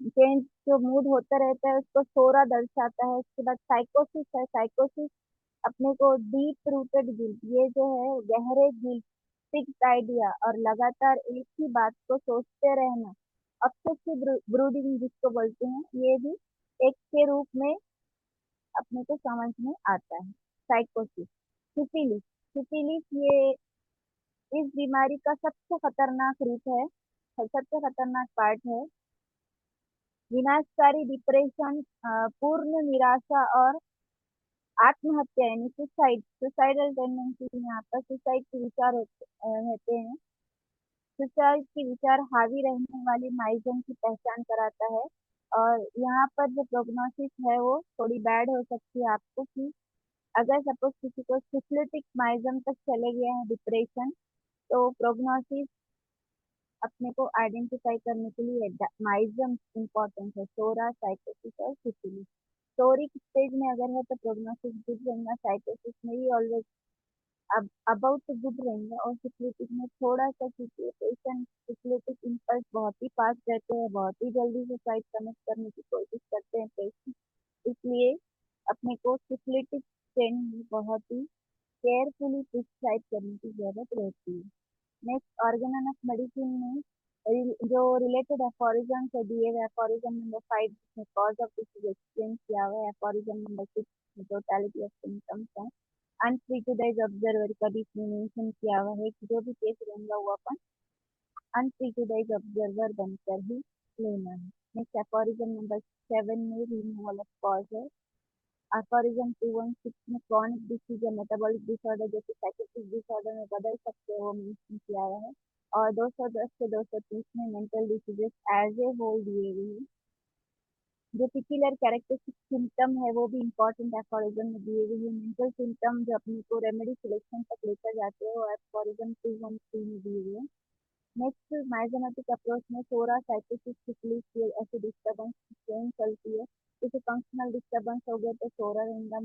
चेंज, जो मूड होता रहता है उसको सोरा दर्शाता है। उसके बाद साइकोसिस है, साइकोसिस अपने को डीप रूटेड गिल्ट, ये जो है गहरे गिल्ट फिक्स्ड आइडिया और लगातार एक ही बात को सोचते रहना, ऑब्सेसिव ब्रूडिंग जिसको बोलते हैं, ये भी एक के रूप में अपने को समझ में आता है। साइकोसिस, सिफिलिस, सिफिलिस ये इस बीमारी का सबसे खतरनाक रूप है, सबसे खतरनाक पार्ट है। विनाशकारी डिप्रेशन, पूर्ण निराशा और आत्महत्या यानी सुसाइड, सुसाइडल टेंडेंसी, यहाँ पर सुसाइड के विचार रहते हैं। सुसाइड के विचार हावी रहने वाली माइग्रेन की पहचान कराता है। और यहाँ पर जो प्रोग्नोसिस है वो थोड़ी बैड हो सकती है आपको, कि अगर सपोज किसी को सिफिलिटिक माइग्रेन तक चले गया है डिप्रेशन, तो प्रोग्नोसिस अपने को आइडेंटिफाई करने के लिए माइग्रेन इम्पोर्टेंट है, सोरा, साइकोसिस और सिफिलिस। सोरिक स्टेज में अगर है तो प्रोग्नोसिस गुड रहेगा, साइकोसिस में ही ऑलवेज अब अबाउट टू गुड रहेंगे, और सिक्योरिटी में थोड़ा सा पेशेंट सिक्योरिटी इम्पल्स बहुत ही फास्ट रहते हैं, बहुत ही जल्दी से साइड कनेक्ट करने की कोशिश करते हैं पेशेंट। इसलिए अपने को सिक्योरिटी ट्रेनिंग में बहुत ही केयरफुली प्रिस्क्राइब करने की जरूरत रहती है। नेक्स्ट, ऑर्गेनन ऑफ मेडिसिन में जो रिलेटेड एफोरिज्म से दिए हुए, एफोरिज्म नंबर 5 जिसमें कॉज ऑफ डिसीज एक्सप्लेन किया हुआ है, aphorism number 6 totality of symptoms है, अनप्रिजुडाइज ऑब्जर्वर का भी इसमें मेंशन किया हुआ है कि जो भी केस रहेगा वो अपन अनप्रिजुडाइज ऑब्जर्वर बनकर ही लेना है। नेक्स्ट, एफोरिज्म नंबर 7 में रिमूवल ऑफ कॉज है। एफोरिज्म 216 में क्रॉनिक डिसीज या मेटाबॉलिक डिसऑर्डर जैसे साइकेट्रिक डिसऑर्डर में बदल सकते हो, मेंशन किया हुआ है। और 210 से 230 में mental diseases as a whole दिए हुए हैं। जो पिक्यूलर कैरेक्टरिस्टिक सिम्टम है वो भी इम्पोर्टेंट एफोरिज्म में दिए हुए हैं। मेंटल सिम्टम जो अपने को रेमेडी सिलेक्शन तक लेकर जाते हैं वो एफोरिज्म 213 में दिए हुए हैं। नेक्स्ट, माइजोमेटिक अप्रोच में सोरा, साइकोसिस, सिफिलिस ये ऐसे डिस्टर्बेंस ट्रेन चलती है। जैसे फंक्शनल डिस्टर्बेंस हो गया तो सोरा रहेगा,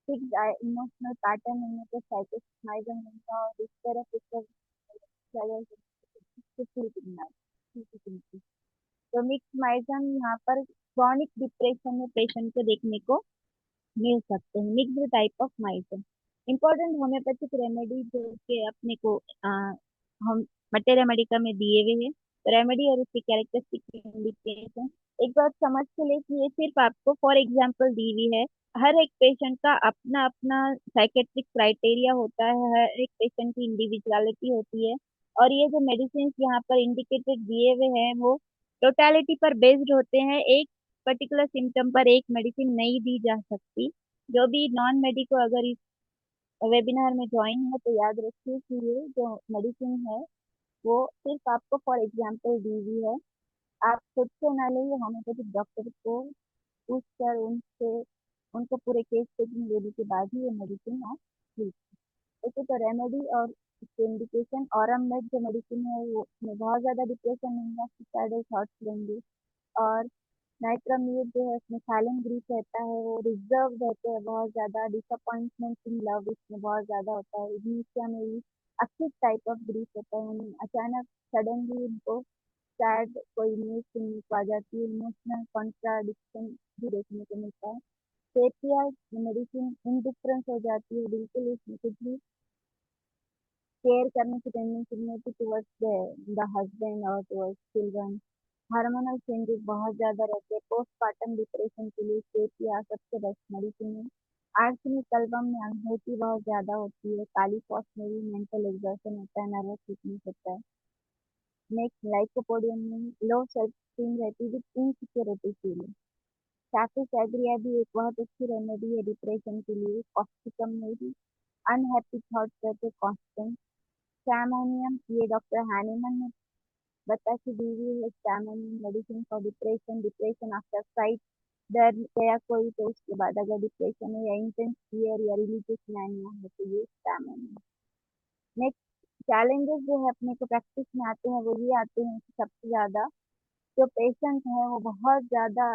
फिक्स इमोशनल पैटर्न नहीं है तो साइकोसिस, माइग्रेन रहेगा, और इस तरह फिर तो मिक्स माइग्रेन यहाँ पर क्रॉनिक डिप्रेशन में पेशेंट को देखने को मिल सकते हैं। Mixed type of migraine, important homeopathic remedy जो कि अपने को हम मटेरिया मेडिका में दिए हुए हैं, रेमेडी और उसकी कैरेक्टरिस्टिक इंडिकेशन एक बात समझ के लिए कि ये सिर्फ आपको फॉर एग्जांपल दी हुई है। हर एक पेशेंट का अपना अपना साइकेट्रिक क्राइटेरिया होता है, हर एक पेशेंट की इंडिविजुअलिटी होती है। और ये जो मेडिसिन यहाँ पर इंडिकेटेड दिए हुए हैं वो टोटालिटी पर बेस्ड होते हैं, एक पर्टिकुलर सिम्टम पर एक मेडिसिन नहीं दी जा सकती। जो भी नॉन मेडिको अगर इस वेबिनार में ज्वाइन है तो याद रखिए कि ये जो मेडिसिन है वो सिर्फ आपको फॉर एग्जांपल दी हुई है। आप खुद से ना ले, होम्योपैथिक डॉक्टर को पूछ कर उनसे उनको पूरे केस स्टडी लेने के बाद ही ये मेडिसिन आप लीजिए। वैसे तो रेमेडी और इसके इंडिकेशन, औरम मेड जो मेडिसिन है वो उसमें बहुत ज़्यादा डिप्रेशन नहीं है, सुसाइडल थॉट्स रहेंगे। और नाइट्रामिड जो है उसमें साइलेंट ग्रीफ रहता है, वो रिजर्व रहते हैं बहुत ज़्यादा, डिसअपॉइंटमेंट इन लव इसमें बहुत ज़्यादा होता है, इग्निशिया में भी अक्यूट टाइप ऑफ ग्रीफ होता है, यानी अचानक सडनली उनको सैड कोई न्यूज सुनने को आ जाती है, इमोशनल कॉन्ट्राडिक्शन भी देखने को मिलता है। सेपिया मेडिसिन इनडिफरेंस हो जाती है, बिल्कुल इसमें कुछ भी केयर करने की टेंडेंसी नहीं होती टुवर्ड्स द हस्बैंड और टुवर्ड्स चिल्ड्रन। हार्मोनल चेंजेस बहुत ज़्यादा रहते हैं, पोस्टपार्टम डिप्रेशन के लिए सेपिया सबसे बेस्ट मेडिसिन है। आर्सेनिक एल्बम में एंग्जाइटी बहुत ज़्यादा होती है, काली पॉस में भी मेंटल एग्जॉशन होता है, नर्वस वीकनेस होता है। नेक्स्ट, लाइकोपोडियम में लो सेल्फ स्टीम रहती है विद इनसिक्योरिटी फीलिंग। साफिस एग्रिया भी एक बहुत अच्छी रेमेडी है डिप्रेशन के लिए, कॉस्टिकम में भी अनहैप्पी थॉट्स रहते कांस्टेंट। सैमोनियम ये डॉक्टर हैनीमन ने बता के दी हुई है, सैमोनियम medicine for depression, depression after fight, डर गया कोई तो उसके बाद अगर डिप्रेशन है या इंटेंस फियर या रिलीजियस मैनिया है तो ये सैमोनियम। नेक्स्ट, चैलेंजेस जो है अपने को प्रैक्टिस में आते हैं वो ये आते हैं कि सबसे ज़्यादा जो पेशेंट है वो बहुत ज़्यादा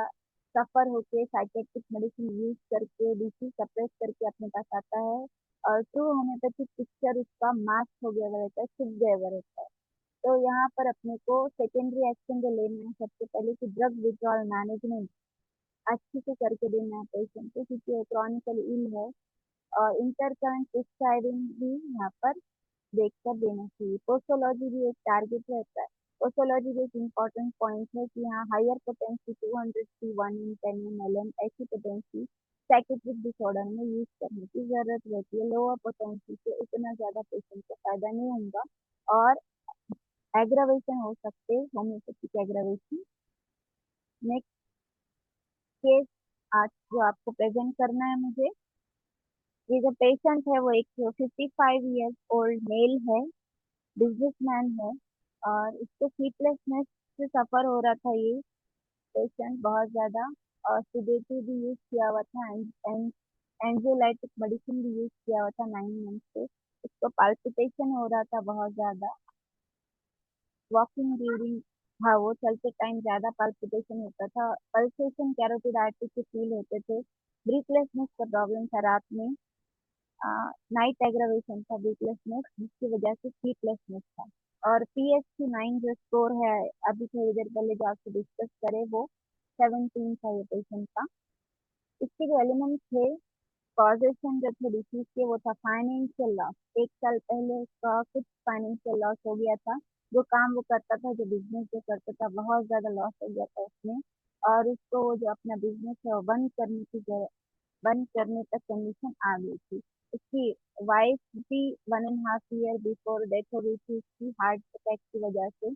सफ़र होके साइकेट्रिक मेडिसिन यूज करके डिसीज सप्रेस करके अपने पास आता है, और ट्रू होम्योपैथिक पिक्चर उसका मास्क हो गया हुआ रहता है, छुप गया हुआ रहता है। तो यहाँ पर अपने को सेकेंडरी एक्शन जो लेना है सबसे पहले कि ड्रग विड्रॉल मैनेजमेंट अच्छे से करके देना है पेशेंट को, क्योंकि क्रॉनिकल इल है। और इंटरकरेंट प्रिस्क्राइबिंग भी यहाँ पर देखकर देना चाहिए। पोस्टोलॉजी भी एक टारगेट रहता है। पोस्टोलॉजी भी एक इम्पोर्टेंट पॉइंट है कि यहाँ हायर पोटेंसी 200 की 1 in 10 ml ऐसी पोटेंसी साइकेट्रिक डिसऑर्डर में यूज करने की जरूरत रहती है। लोअर पोटेंसी से उतना ज्यादा पेशेंट को फायदा नहीं होगा और एग्रावेशन हो सकते हैं, होम्योपैथिक एग्रावेशन। नेक्स्ट केस आज जो आपको प्रेजेंट करना है मुझे, ये जो पेशेंट है वो एक 55 years ओल्ड मेल है, बिजनेसमैन है और इसको स्लीपलेसनेस से सफर हो रहा था। ये पेशेंट बहुत ज्यादा और सिडेटिव भी यूज किया हुआ था एंड एंजियोलाइटिक मेडिसिन भी यूज किया हुआ था 9 months से। इसको पाल्पिटेशन हो रहा था बहुत ज्यादा, वॉकिंग ड्यूरिंग, हाँ वो चलते टाइम ज्यादा पाल्पिटेशन होता था, पल्सेशन कैरोटिड आर्टरी से फील होते थे, ब्रीथलेसनेस का प्रॉब्लम था रात में, नाइट एग्रावेशन था ब्रीथलेसनेस जिसकी वजह से स्लीपलेसनेस था। और PHQ-9 जो स्कोर है अभी थोड़ी देर पहले जो आपसे डिस्कस करे वो 17 था ये पेशेंट का। इसके जो एलिमेंट थे, कॉजेशन जो थे डिसीज के, वो था फाइनेंशियल लॉस। 1 साल पहले उसका कुछ फाइनेंशियल लॉस हो गया था। जो काम वो करता था, जो बिजनेस जो करता था, बहुत ज्यादा लॉस हो गया था उसमें और उसको वो जो अपना बिजनेस है वो बंद करने तक कंडीशन आ गई थी। उसकी वाइफ भी 1.5 year बिफोर डेथ हो गई थी उसकी हार्ट अटैक की वजह से।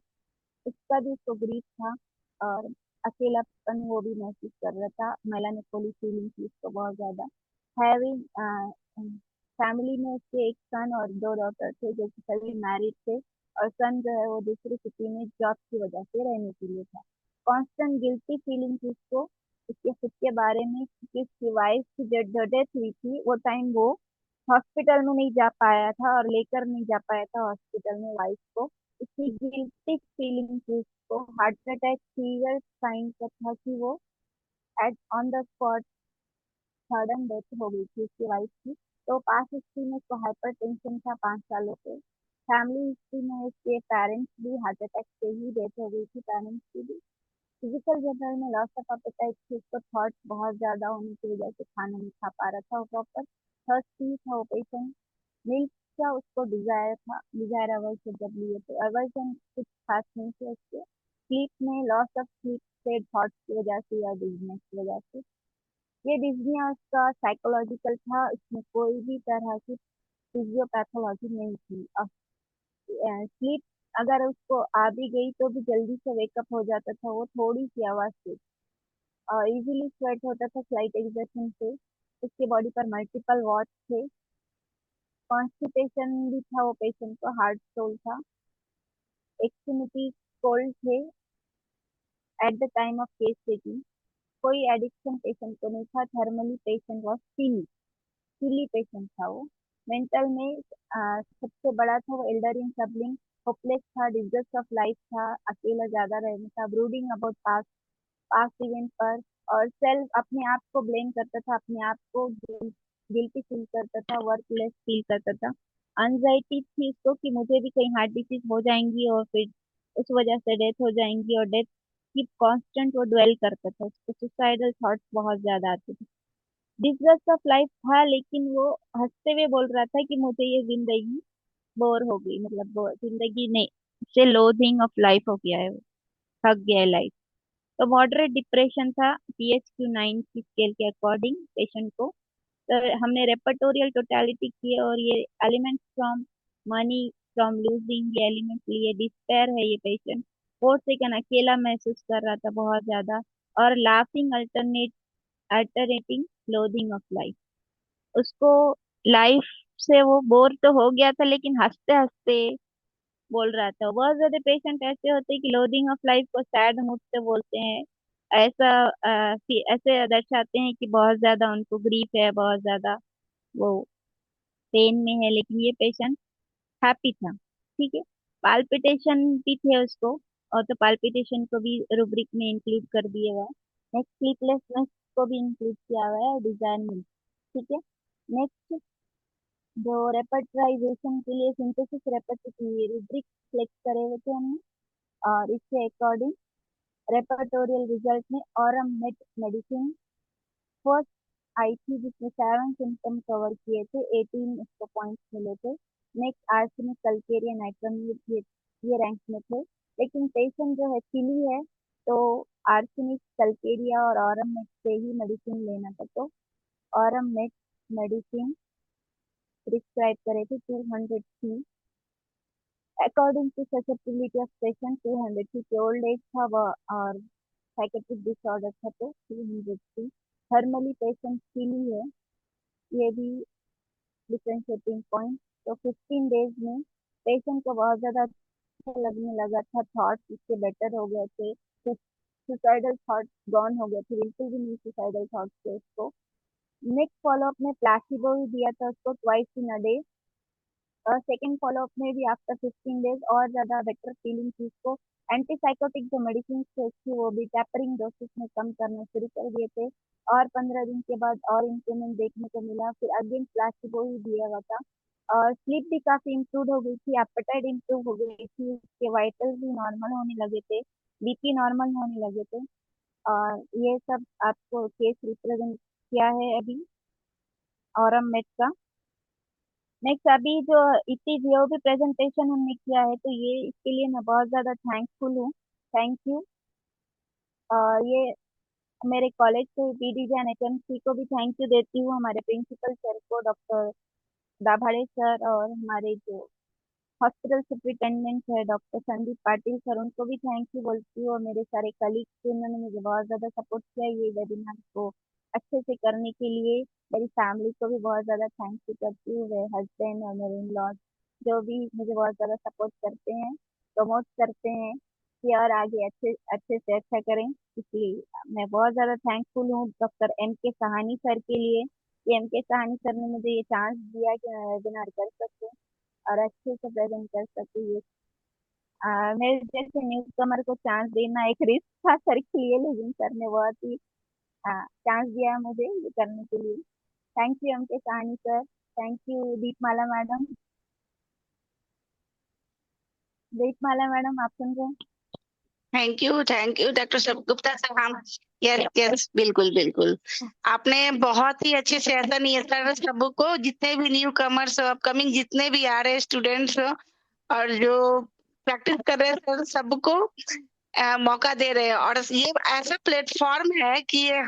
उसका भी उसको ग्रीफ था और अकेलापन वो भी महसूस कर रहा था, मेलानोपोली फीलिंग थी उसको बहुत ज्यादा। हैविंग फैमिली में उसके एक सन और 2 डॉटर थे जो कि सभी मैरिड थे और सन जो है वो दूसरी सिटी में जॉब की वजह से रहने के लिए था। कांस्टेंट गिल्टी फीलिंग थी उसको उसके खुद के बारे में, क्योंकि उसकी वाइफ की जो डेथ हुई थी वो टाइम वो हॉस्पिटल में नहीं जा पाया था और लेकर नहीं जा पाया था हॉस्पिटल में वाइफ को। इसकी गिल्टी फीलिंग थी उसको। हार्ट अटैक फीवर साइन का था कि वो at on the spot sudden death हो गई थी उसकी वाइफ की। तो पास्ट हिस्ट्री में उसको हाइपर टेंशन था 5 सालों से। फैमिली हिस्ट्री में उसके पेरेंट्स भी हार्ट अटैक से ही डेथ हो गई थी, पेरेंट्स की भी। फिजिकल जनरल में लॉस ऑफ एपेटाइट थी उसको, थॉट बहुत ज्यादा होने की वजह से खाना नहीं खा पा रहा था वो प्रॉपर। थर्स्टी था वो पेशेंट। मिल्क का उसको डिजायर था, डिजायर अवर्जन जब लिए थे, अवर्जन कुछ खास नहीं थे उसके। स्लीप में लॉस ऑफ स्लीप से, थॉट्स की वजह से या डिजीनेस की वजह से। ये डिज्निया उसका साइकोलॉजिकल था, इसमें कोई भी तरह की फिजियोपैथोलॉजी नहीं थी। स्लीप अगर उसको आ भी गई तो भी जल्दी से वेकअप हो जाता था वो थोड़ी सी आवाज से, और इजीली स्वेट होता था स्लाइट एक्सर्शन से। उसके बॉडी पर मल्टीपल वॉच थे। कॉन्स्टिपेशन भी था वो पेशेंट को, हार्ट स्टोल था। एक्सट्रीमिटी कोल्ड थे eight the time of case taking. कोई एडिक्शन पेशेंट को नहीं था। Thermally patient was silly patient था वो। मेंटल में सबसे बड़ा था वो एल्डर इन सबलिंग, होपलेस था, डिस्गस्ट ऑफ लाइफ था, अकेला ज्यादा रहना था, brooding about past past event पर, और सेल्फ अपने आप को ब्लेम करता था, अपने आप को गिल्टी फील करता था, वर्कलेस फील करता था। एंजाइटी थी इसको कि मुझे भी कहीं हार्ट डिसीज हो जाएंगी और फिर उस वजह से डेथ हो जाएंगी, और डेथ की कांस्टेंट वो ड्वेल करता था, उसको सुसाइडल थॉट्स बहुत ज्यादा आते थे। डिसगस्ट ऑफ लाइफ था, लेकिन वो हंसते हुए बोल रहा था कि मुझे ये जिंदगी बोर हो गई, मतलब जिंदगी नहीं से लोथिंग ऑफ लाइफ हो गया है, वो थक गया है लाइफ। तो मॉडरेट डिप्रेशन था PHQ-9 की स्केल के अकॉर्डिंग पेशेंट को। तो हमने रेपर्टोरियल टोटलिटी की और ये elements from money, from losing, ये एलिमेंट लिए डिस्पेयर है ये पेशेंट। 4 सेकंड अकेला महसूस कर रहा था बहुत ज्यादा, और लाफिंग अल्टरनेटिंग लोधिंग ऑफ लाइफ। उसको लाइफ से वो बोर तो हो गया था लेकिन हंसते हंसते बोल रहा था। बहुत ज्यादा पेशेंट ऐसे होते हैं कि लोडिंग ऑफ लाइफ को सैड मूड से बोलते हैं, ऐसा ऐसे दर्शाते हैं कि बहुत ज्यादा उनको ग्रीफ है, बहुत ज्यादा वो पेन में है, लेकिन ये पेशेंट हैप्पी था। ठीक है। पाल्पिटेशन भी थे उसको, और तो पाल्पिटेशन को भी रूब्रिक में इंक्लूड कर दिया हुआ है। नेक्स्ट स्लीपलेसनेस को भी इंक्लूड किया हुआ है, और डिजाइन में। ठीक है। नेक्स्ट जो रेपर्टराइजेशन के लिए सिंथेसिस रेपर्ट की रूब्रिक सेलेक्ट करे हुए थे हमने, और इसके अकॉर्डिंग रेपर्टोरियल रिजल्ट में औरम मेट मेडिसिन फर्स्ट आई थी जिसमें 7 सिम्टम कवर किए थे, 18 उसको पॉइंट्स मिले थे। नेक्स्ट आर्सेनिक, कल्केरिया, नाइट्रोमिल, ये रैंक में थे। लेकिन पेशेंट जो है चिली है, तो आर्सेनिक, कल्केरिया और ऑरम से ही मेडिसिन लेना था, तो ऑरम मेडिसिन प्रिस्क्राइब करे थे 200 थी। According to susceptibility of patient 200 थी, ओल्ड एज था और साइकेट्रिक डिसऑर्डर था तो 200 थी। थर्मली पेशेंट चिली है, ये भी डिफरेंशिएटिंग पॉइंट। तो 15 डेज में पेशेंट को बहुत ज़्यादा अच्छा लगने लगा था, थॉट्स इसके बेटर हो गए थे, सुसाइडल थॉट्स गॉन हो गए थे, बिल्कुल भी नहीं सुसाइडल थॉट्स थे उसको। नेक्स्ट फॉलोअप में प्लासिबो भी दिया था उसको ट्वाइस इन अ डे, और सेकेंड फॉलोअप में भी आफ्टर 15 डेज और ज़्यादा बेटर फीलिंग थी उसको। एंटीसाइकोटिक जो मेडिसिन थी वो भी टेपरिंग डोसेस में कम करना शुरू कर दिए थे, और 15 दिन के बाद और इम्प्रूवमेंट देखने को मिला। फिर अगेन प्लासिबो ही दिया हुआ था, और स्लीप भी काफ़ी इम्प्रूव हो गई थी, एपेटाइट इम्प्रूव हो गई थी, उसके वाइटल्स भी नॉर्मल होने लगे थे, बीपी नॉर्मल होने लगे थे। और ये सब आपको केस रिप्रेजेंट किया है अभी औरम मेट का। नेक्स्ट अभी जो इतनी जो भी प्रेजेंटेशन हमने किया है, तो ये इसके लिए मैं बहुत ज़्यादा थैंकफुल हूँ। Thank you. और ये मेरे कॉलेज के पीडीजे एंड एचएमसी को भी थैंक यू देती हूँ, हमारे प्रिंसिपल सर को, डॉक्टर दाभाड़े सर, और हमारे जो हॉस्पिटल सुपरिटेंडेंट है डॉक्टर संदीप पाटिल सर, उनको भी थैंक यू बोलती हूँ, और मेरे सारे कलीग्स जिन्होंने मुझे बहुत ज़्यादा सपोर्ट किया ये वेबिनार को अच्छे से करने के लिए। मेरी फैमिली को भी बहुत ज़्यादा थैंक यू करती हूँ, मेरे हस्बैंड और मेरे इन लॉज जो भी मुझे बहुत ज़्यादा सपोर्ट करते हैं, प्रमोट करते हैं कि और आगे अच्छे अच्छे से अच्छा करें। इसलिए मैं बहुत ज़्यादा थैंकफुल हूँ डॉक्टर एम के सहानी सर के लिए, कि एम के सहानी सर ने मुझे ये चांस दिया कि मैं वेबिनार कर सकूँ और अच्छे से प्रेजेंट कर सकूँ ये। मेरे जैसे न्यू कमर को चांस देना एक रिस्क था सर के लिए, लेकिन सर ने बहुत ही चांस दिया है मुझे ये करने के लिए। थैंक यू एम के Sahani sir. Thank you Deepmala madam. Deepmala madam, आप सुन रहे हैं? थैंक यू डॉक्टर गुप्ता साहब। हम यस यस, बिल्कुल बिल्कुल। आपने बहुत ही अच्छे से, ऐसा नहीं है सर, सबको जितने भी न्यू कमर्स अपकमिंग जितने भी आ रहे स्टूडेंट्स और जो प्रैक्टिस कर रहे हैं सर, सबको मौका दे रहे हैं। और ये ऐसा प्लेटफॉर्म है कि ये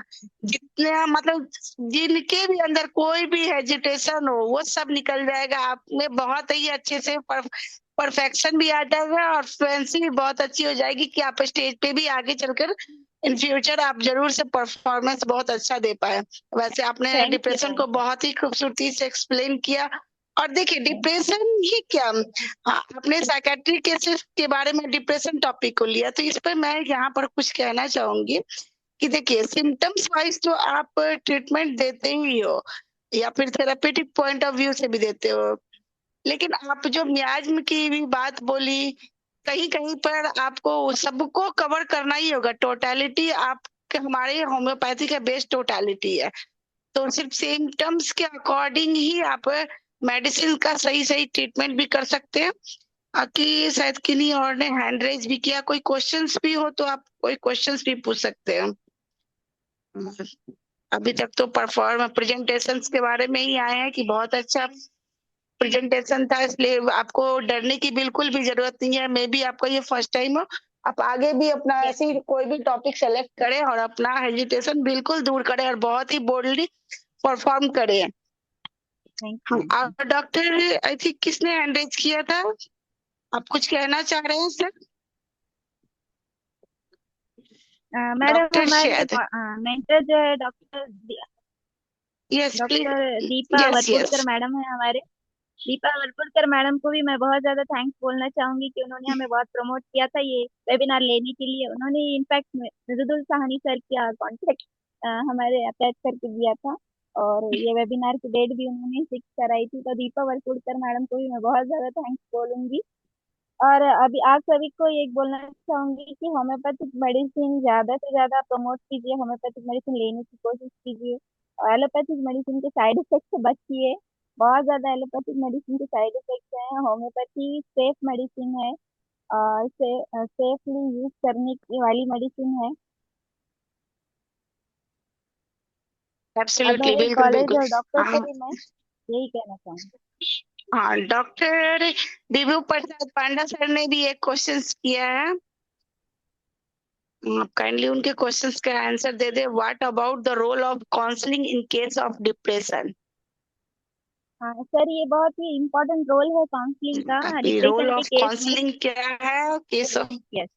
जितने मतलब जिनके भी अंदर कोई भी हेजिटेशन हो वो सब निकल जाएगा। आप में बहुत ही अच्छे से परफेक्शन भी आ जाएगा और फ्लुएंसी भी बहुत अच्छी हो जाएगी कि आप स्टेज पे भी आगे चलकर इन फ्यूचर आप जरूर से परफॉर्मेंस बहुत अच्छा दे पाए। वैसे आपने थैंक यू डिप्रेशन मैम। को बहुत ही खूबसूरती से एक्सप्लेन किया। और देखिए डिप्रेशन ये क्या, हाँ, आपने साइकेट्री केसेस के बारे में डिप्रेशन टॉपिक को लिया, तो इस पर मैं यहाँ पर कुछ कहना चाहूंगी कि देखिए सिम्टम्स वाइज तो आप ट्रीटमेंट देते ही हो या फिर थेरापेटिक पॉइंट ऑफ व्यू से भी देते हो, लेकिन आप जो मियाज्म की भी बात बोली, कहीं कहीं पर आपको सबको कवर करना ही होगा। टोटलिटी आप हमारे होम्योपैथी का बेस्ट टोटलिटी है, तो सिर्फ सिम्टम्स के अकॉर्डिंग ही आप मेडिसिन का सही सही ट्रीटमेंट भी कर सकते हैं। कि शायद किन्हीं और ने हैंड रेज भी किया, कोई क्वेश्चंस भी हो तो आप कोई क्वेश्चंस भी पूछ सकते हैं। अभी तक तो परफॉर्म प्रेजेंटेशंस के बारे में ही आए हैं कि बहुत अच्छा प्रेजेंटेशन था, इसलिए आपको डरने की बिल्कुल भी जरूरत नहीं है। मे बी आपका ये फर्स्ट टाइम हो, आप आगे भी अपना ऐसे ही कोई भी टॉपिक सेलेक्ट करें और अपना हेजिटेशन बिल्कुल दूर करें और बहुत ही बोल्डली परफॉर्म करें। थैंक हाँ, यू। और डॉक्टर आई थिंक किसने हैंड रेज किया था, आप कुछ कहना चाह रहे हैं सर? मैडम डॉक्टर हमारे शायद, मेंटर जो है doctor yes please. Doctor Deepa yes Varpudkar yes. Madam है हमारे। दीपा वरपुड़कर मैडम को भी मैं बहुत ज़्यादा थैंक्स बोलना चाहूंगी कि उन्होंने हमें बहुत प्रमोट किया था ये वेबिनार लेने के लिए। उन्होंने इनफैक्ट मृदुल साहनी सर का कॉन्टेक्ट हमारे अटैच करके दिया था, और ये वेबिनार की डेट भी उन्होंने फिक्स कराई थी, तो दीपा वरपुड़कर मैडम को भी मैं बहुत ज़्यादा थैंक्स बोलूंगी। और अभी आप सभी को ये बोलना चाहूंगी कि होम्योपैथिक मेडिसिन ज़्यादा से ज़्यादा प्रमोट कीजिए, होम्योपैथिक मेडिसिन लेने की कोशिश कीजिए, और एलोपैथिक मेडिसिन के साइड इफेक्ट से बचिए। बहुत ज़्यादा एलोपैथिक मेडिसिन के साइड इफेक्ट्स हैं, होम्योपैथी सेफ मेडिसिन है और इसे सेफली यूज करने की वाली मेडिसिन है। अब एब्सोल्युटली, मेरे बिल्कुल कॉलेज बिल्कुल। और डॉक्टर को हाँ, भी मैं यही कहना चाहूंगी। हाँ, डॉक्टर दिव्य प्रसाद पांडा सर ने भी एक क्वेश्चन किया है, आप काइंडली उनके क्वेश्चंस का आंसर दे दे। What about the role of counselling in case of depression? हाँ सर, ये बहुत ही इम्पोर्टेंट रोल है काउंसलिंग का आपकी रोल डिप्रेशन के ऑफ केस में। काउंसलिंग क्या है case of? Yes,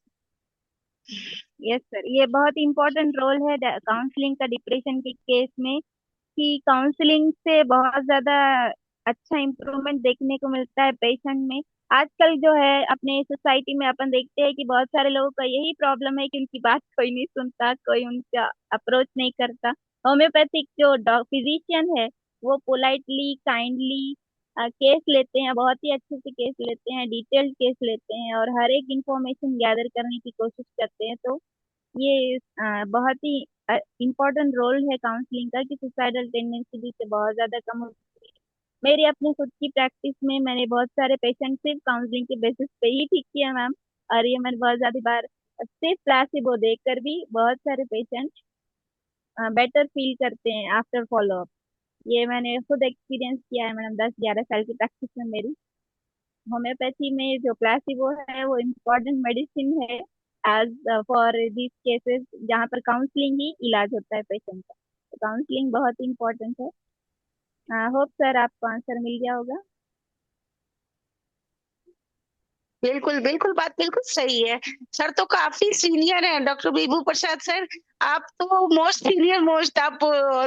yes sir, ये बहुत इम्पोर्टेंट रोल है काउंसलिंग का डिप्रेशन के केस में, कि काउंसलिंग से बहुत ज्यादा अच्छा इम्प्रूवमेंट देखने को मिलता है पेशेंट में। आजकल जो है अपने सोसाइटी में अपन देखते हैं कि बहुत सारे लोगों का यही प्रॉब्लम है कि उनकी बात कोई नहीं सुनता, कोई उनका अप्रोच नहीं करता। होम्योपैथिक जो फिजिशियन है वो पोलाइटली काइंडली केस लेते हैं, बहुत ही अच्छे से केस लेते हैं, डिटेल्ड केस लेते हैं और हर एक इंफॉर्मेशन गैदर करने की कोशिश करते हैं। तो ये बहुत ही इम्पोर्टेंट रोल है काउंसलिंग का, कि सुसाइडल टेंडेंसी भी से बहुत ज्यादा कम होती है। मेरी अपनी खुद की प्रैक्टिस में मैंने बहुत सारे पेशेंट सिर्फ काउंसलिंग के बेसिस पे ही ठीक किया मैम। और ये मैंने बहुत ज्यादा बार सिर्फ प्लेसिबो देखकर भी बहुत सारे पेशेंट बेटर फील करते हैं आफ्टर फॉलो अप। ये मैंने खुद एक्सपीरियंस किया है मैडम, 10-11 साल की प्रैक्टिस में मेरी। होम्योपैथी में जो प्लेसिबो है वो इम्पोर्टेंट मेडिसिन है एज फॉर दिस केसेस, जहाँ पर काउंसलिंग ही इलाज होता है पेशेंट का। तो काउंसलिंग बहुत ही इम्पोर्टेंट है। होप सर आपको आंसर मिल गया होगा। बिल्कुल बिल्कुल, बात बिल्कुल सही है। सर तो काफी सीनियर है, डॉक्टर विभू प्रसाद सर। आप तो मोस्ट सीनियर मोस्ट, आप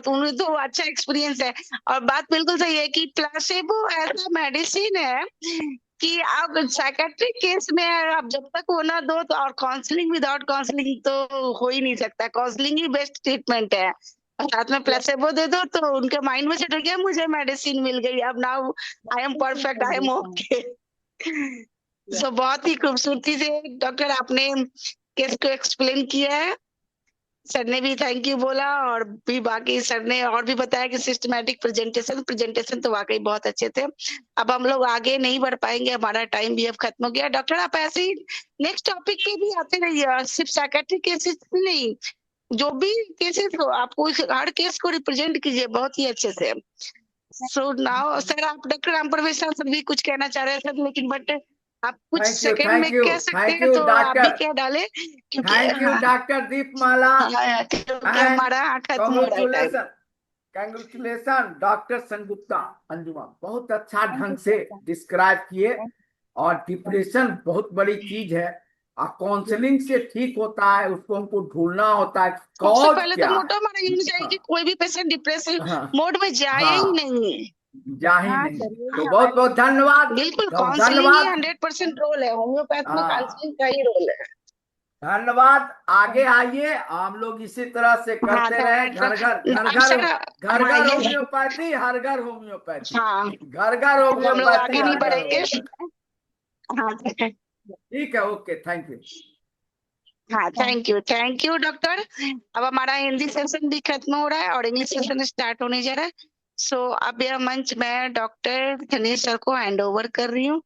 उन्हें तो अच्छा एक्सपीरियंस है। और बात बिल्कुल सही है कि प्लासेबो ऐसा मेडिसिन है कि आप साइकेट्रिक केस में आप जब तक वो ना दो तो, और काउंसलिंग विदाउट काउंसलिंग तो हो ही नहीं सकता। काउंसलिंग ही बेस्ट ट्रीटमेंट है। और साथ में यस, प्लेसेबो दे दो तो उनके माइंड में सेट हो गया, मुझे मेडिसिन मिल गई, अब नाउ आई एम बिल्कुल परफेक्ट, सर, आई एम बिल्कुल। ओके। यस, सो बहुत ही खूबसूरती से डॉक्टर आपने केस को एक्सप्लेन किया है। सर ने भी थैंक यू बोला, और भी बाकी सर ने और भी बताया कि सिस्टमैटिक प्रेजेंटेशन प्रेजेंटेशन तो वाकई बहुत अच्छे थे। अब हम लोग आगे नहीं बढ़ पाएंगे, हमारा टाइम भी अब खत्म हो गया। डॉक्टर आप ऐसे ही नेक्स्ट टॉपिक पे भी आते रहिए, सिर्फ साइकेट्रिक केसेस नहीं, जो भी केसेस हो आपको हर केस को रिप्रेजेंट कीजिए बहुत ही अच्छे से। सो नाउ सर, आप डॉक्टर राम प्रवेश सर भी कुछ कहना चाह रहे हैं सर, लेकिन बट आप कुछ थैंक यू, सेकंड थैंक में यू, कह सकते थैंक हैं यू तो आप भी डॉक्टर। कह डाले, क्योंकि थैंक यू हाँ डॉक्टर दीपमाला हाँ, क्योंकि एंड हमारा खत्म हो रहा है time. Congratulations, congratulations doctor Sengupta. Anjuma बहुत अच्छा थैंक ढंग यू से सर, थैंक डिस्क्राइब किए। यू, और थैंक डिप्रेशन बहुत बड़ी चीज है, और यू। काउंसलिंग से ठीक होता है, उसको हमको ढूंढना होता है सबसे कॉज पहले तो क्या मोटो है। हमारा ये होना चाहिए कि हाँ, कोई भी पेशेंट डिप्रेसिव हाँ, मोड में जाए ही हाँ, नहीं। जा ही हाँ नहीं। सर, यही तो बहुत हमारी बहुत धन्यवाद। बिल्कुल, तो काउंसलिंग ही धन्यवाद। 100% रोल है, होम्योपैथ में हाँ, काउंसलिंग का ही रोल है। धन्यवाद। आगे आइए, हम लोग इसी तरह से हाँ करते रहे। घर घर घर अब घर सर, घर हाँ घर ये, होम्योपैथी, हर घर होम्योपैथी। हाँ घर घर अब हम लोग होम्योपैथी, आगे नहीं हर घर बढ़ेंगे। होम्योपैथी। हाँ ठीक है, ओके, थैंक यू। हाँ, थैंक थैंक यू डॉक्टर। अब हमारा हिंदी सेशन भी खत्म हो रहा है और इंग्लिश सेशन स्टार्ट होने जा रहा है। सो अब यह मंच मैं डॉक्टर धनेश सर को हैंड ओवर कर रही हूँ।